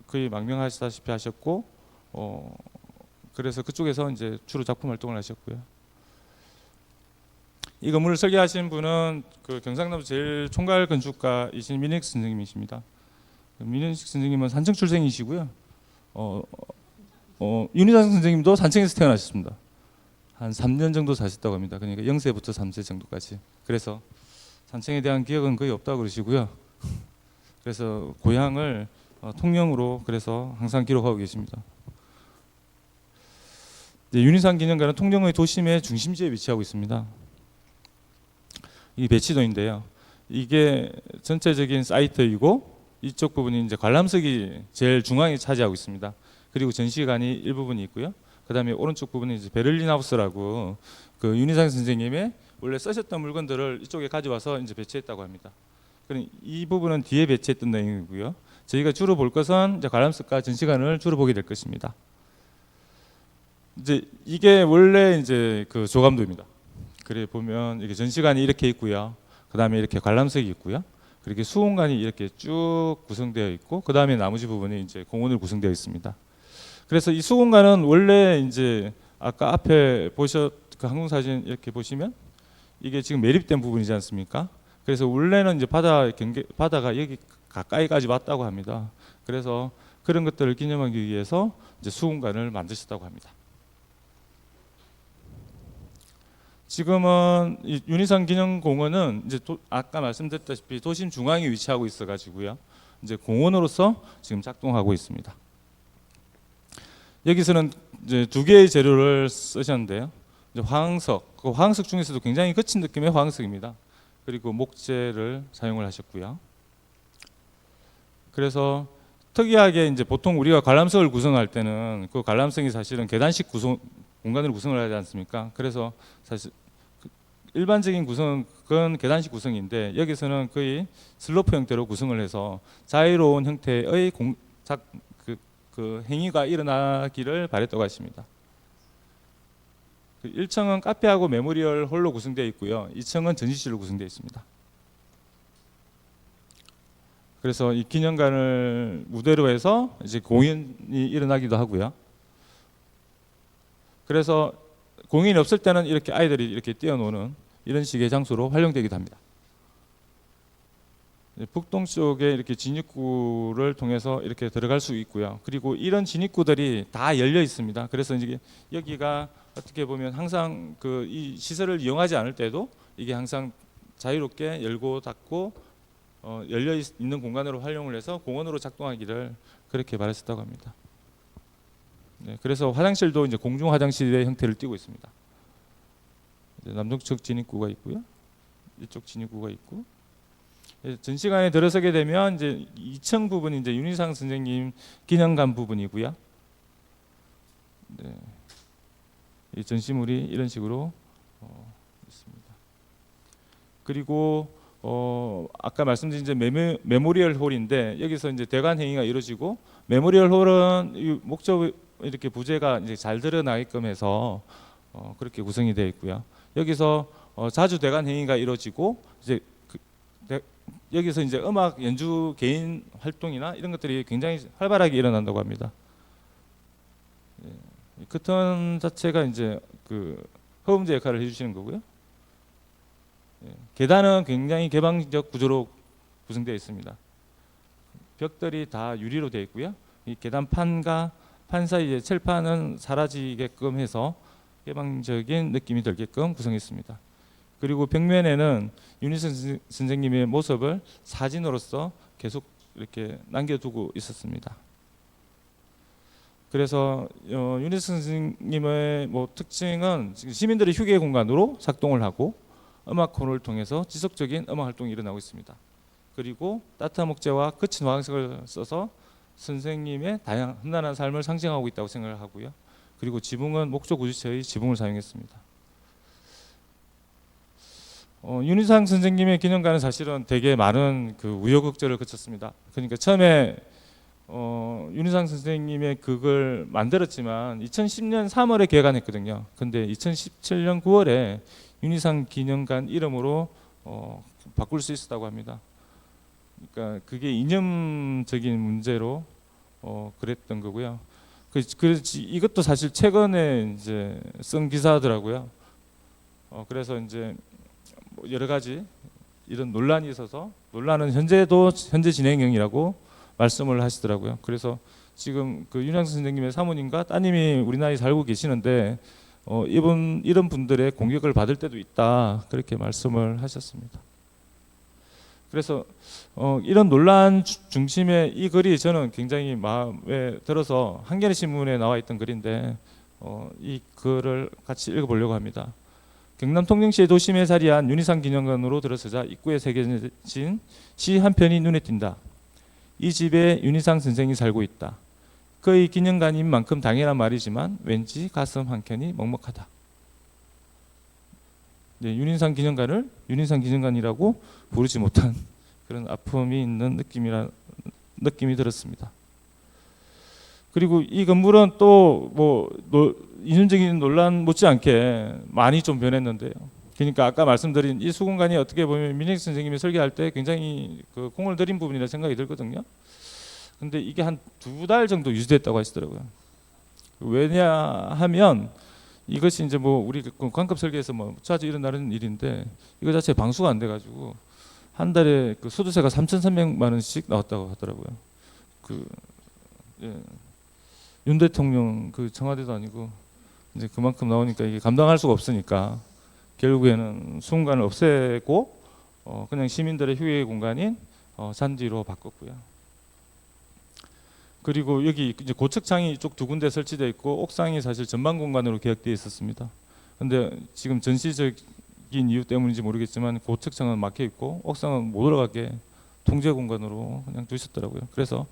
거의 망명하시다시피 하셨고, 그래서 그쪽에서 이제 주로 작품 활동을 하셨고요. 이 건물을 설계하신 분은 그 경상남도 제일 총괄 건축가이신 민익 선생님이십니다. 민익 선생님은 산청 출생이시고요. 윤희상 선생님도 산청에서 태어나셨습니다. 한 3년 정도 사셨다고 합니다. 그러니까 0세부터 3세 정도까지. 그래서 산청에 대한 기억은 거의 없다고 그러시고요. 그래서 고향을 통영으로 그래서 항상 기록하고 계십니다. 윤희상 기념관은 통영의 도심의 중심지에 위치하고 있습니다. 이 배치도인데요. 이게 전체적인 사이트이고 이쪽 부분이 이제 관람석이 제일 중앙에 차지하고 있습니다. 그리고 전시관이 일부분이 있고요. 그다음에 오른쪽 부분이 이제 베를린 하우스라고 그 윤희상 선생님의 원래 쓰셨던 물건들을 이쪽에 가져와서 이제 배치했다고 합니다. 그럼 이 부분은 뒤에 배치했던 내용이고요. 저희가 주로 볼 것은 이제 관람석과 전시관을 주로 보게 될 것입니다. 이제 이게 원래 이제 그 조감도입니다. 그래 보면 이게 전시관이 이렇게 있고요. 그다음에 이렇게 관람석이 있고요. 그렇게 수공간이 이렇게 쭉 구성되어 있고 그다음에 나머지 부분이 이제 공원으로 구성되어 있습니다. 그래서 이 수공간은 원래 이제 아까 앞에 그 항공사진 이렇게 보시면 이게 지금 매립된 부분이지 않습니까? 그래서 원래는 이제 바다가 여기 가까이까지 왔다고 합니다. 그래서 그런 것들을 기념하기 위해서 이제 수공간을 만드셨다고 합니다. 지금은 이 윤희상 기념공원은 이제 아까 말씀드렸다시피 도심 중앙에 위치하고 있어가지고요. 이제 공원으로서 지금 작동하고 있습니다. 여기서는 이제 두 개의 재료를 쓰셨는데요. 이제 화흥석, 그 화흥석 중에서도 굉장히 거친 느낌의 화흥석입니다. 그리고 목재를 사용을 하셨고요. 그래서 특이하게 이제 보통 우리가 관람석을 구성할 때는 그 관람석이 사실은 계단식 공간으로 구성을 하지 않습니까? 그래서 사실 일반적인 구성은 그건 계단식 구성인데 여기서는 거의 슬로프 형태로 구성을 해서 자유로운 형태의 그 행위가 일어나기를 바랬다고 하십니다. 1층은 카페하고 메모리얼 홀로 구성되어 있고요. 2층은 전시실로 구성되어 있습니다. 그래서 이 기념관을 무대로 해서 이제 공연이 일어나기도 하고요. 그래서 공연이 없을 때는 이렇게 아이들이 이렇게 뛰어노는 이런 식의 장소로 활용되기도 합니다. 북동쪽에 이렇게 진입구를 통해서 이렇게 들어갈 수 있고요. 그리고 이런 진입구들이 다 열려 있습니다. 그래서 이제 여기가 어떻게 보면 항상 그 이 시설을 이용하지 않을 때도 이게 항상 자유롭게 열고 닫고 열려 있는 공간으로 활용을 해서 공원으로 작동하기를 그렇게 바랬었다고 합니다. 네, 그래서 화장실도 이제 공중 화장실의 형태를 띠고 있습니다. 남동쪽 진입구가 있고요. 이쪽 진입구가 있고. 전시관에 들어서게 되면 이제 2층 부분이 이제 윤희상 선생님 기념관 부분이고요. 네. 이 전시물이 이런 식으로 있습니다. 그리고 아까 말씀드린 이제 메모리얼 홀인데 여기서 이제 대관 행위가 이루어지고 메모리얼 홀은 이 목적 이렇게 부재가 이제 잘 드러나게끔 해서 그렇게 구성이 되어 있고요. 여기서 자주 대관 행위가 이루어지고 이제 여기서 이제 음악 연주 개인 활동이나 이런 것들이 굉장히 활발하게 일어난다고 합니다. 예, 커튼 자체가 이제 그 허음제 역할을 해주시는 거고요. 예, 계단은 굉장히 개방적 구조로 구성되어 있습니다. 벽들이 다 유리로 되어 있고요. 이 계단판과 판 사이의 철판은 사라지게끔 해서 개방적인 느낌이 들게끔 구성했습니다. 그리고 벽면에는 윤희상 선생님의 모습을 사진으로서 계속 이렇게 남겨두고 있었습니다. 그래서 윤희상 선생님의 뭐 특징은 시민들의 휴게 공간으로 작동을 하고 음악콘을 통해서 지속적인 음악 활동이 일어나고 있습니다. 그리고 따뜻한 목재와 거친 화학석을 써서 선생님의 다양한 험난한 삶을 상징하고 있다고 생각을 하고요. 그리고 지붕은 목조 구조체의 지붕을 사용했습니다. 윤희상 선생님의 기념관은 사실은 되게 많은 그 우여곡절을 거쳤습니다. 그러니까 처음에 윤희상 선생님의 그걸 만들었지만 2010년 3월에 개관했거든요. 근데 2017년 9월에 윤희상 기념관 이름으로 바꿀 수 있었다고 합니다. 그러니까 그게 이념적인 문제로 그랬던 거고요. 그래서 이것도 사실 최근에 이제 쓴 기사더라고요. 그래서 이제 여러 가지 이런 논란이 있어서 논란은 현재 진행형이라고 말씀을 하시더라고요. 그래서 지금 그 윤희상 선생님의 사모님과 따님이 우리나라에 살고 계시는데 이런 분들의 공격을 받을 때도 있다 그렇게 말씀을 하셨습니다. 그래서 이런 논란 중심의 이 글이 저는 굉장히 마음에 들어서 한겨레 신문에 나와 있던 글인데 이 글을 같이 읽어보려고 합니다. 경남 통영시의 도심에 자리한 윤희상 기념관으로 들어서자 입구에 새겨진 시 한 편이 눈에 띈다. 이 집에 윤희상 선생이 살고 있다. 그의 기념관인 만큼 당연한 말이지만 왠지 가슴 한켠이 먹먹하다. 네, 윤희상 기념관을 윤희상 기념관이라고 부르지 못한 그런 아픔이 있는 느낌이 들었습니다. 그리고 이 건물은 또 뭐 이념적인 논란 못지않게 많이 좀 변했는데요. 그러니까 아까 말씀드린 이 수공간이 어떻게 보면 민혁 선생님이 설계할 때 굉장히 그 공을 들인 부분이라 생각이 들거든요. 근데 이게 한 2달 정도 유지됐다고 하시더라고요. 왜냐하면 이것이 이제 뭐 우리 관급 설계에서 뭐 자주 일어나는 일인데 이거 자체 방수가 안 돼가지고 한 달에 그 소득세가 3,300만 원씩 나왔다고 하더라고요. 윤 대통령 그 청와대도 아니고 이제 그만큼 나오니까 이게 감당할 수가 없으니까 결국에는 수공간을 없애고 그냥 시민들의 휴게 공간인 잔디로 바꿨고요. 그리고 여기 이제 고측창이 쪽 2군데 설치되어 있고 옥상이 사실 전망 공간으로 계획되어 있었습니다. 근데 지금 전시적인 이유 때문인지 모르겠지만 고측창은 막혀 있고 옥상은 못 올라가게 통제 공간으로 그냥 두셨더라고요. 그래서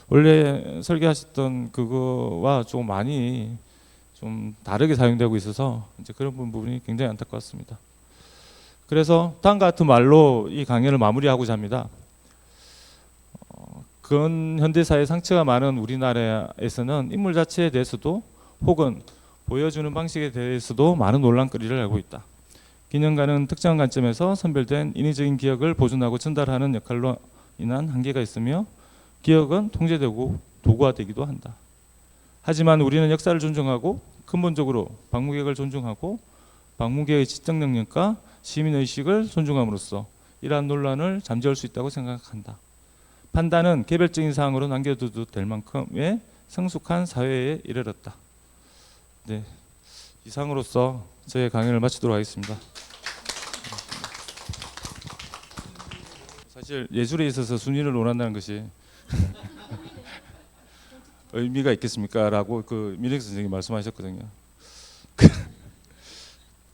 원래 설계하셨던 그거와 좀 많이 좀 다르게 사용되고 있어서 이제 그런 부분이 굉장히 안타까웠습니다. 그래서 다음과 같은 말로 이 강연을 마무리하고자 합니다. 근현대사의 상처가 많은 우리나라에서는 인물 자체에 대해서도 혹은 보여주는 방식에 대해서도 많은 논란거리를 알고 있다. 기념관은 특정한 관점에서 선별된 인위적인 기억을 보존하고 전달하는 역할로 인한 한계가 있으며 기억은 통제되고 도구화되기도 한다. 하지만 우리는 역사를 존중하고 근본적으로 방문객을 존중하고 방문객의 지적 능력과 시민의식을 존중함으로써 이러한 논란을 잠재울 수 있다고 생각한다. 판단은 개별적인 사항으로 남겨둬도 될 만큼의 성숙한 사회에 이르렀다. 네, 이상으로서 저의 강연을 마치도록 하겠습니다. 사실 예술에 있어서 순위를 논한다는 것이 의미가 있겠습니까? 라고 그 민혁 선생님이 말씀하셨거든요.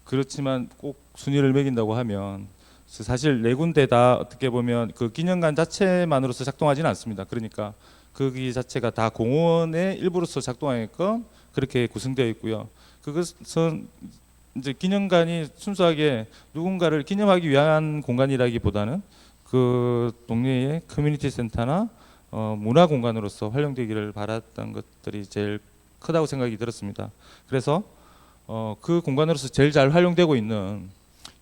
그렇지만 꼭 순위를 매긴다고 하면 사실 네 군데 다 어떻게 보면 그 기념관 자체만으로서 작동하지는 않습니다. 그러니까 거기 자체가 다 공원의 일부로서 작동하게끔 그렇게 구성되어 있고요. 그것은 이제 기념관이 순수하게 누군가를 기념하기 위한 공간이라기보다는 그 동네의 커뮤니티 센터나 문화 공간으로서 활용되기를 바랐던 것들이 제일 크다고 생각이 들었습니다. 그래서 그 공간으로서 제일 잘 활용되고 있는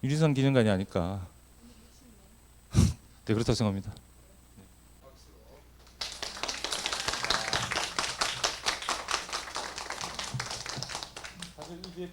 유리선 기념관이 아닐까. 네, 그렇다고 생각합니다. 사실 이게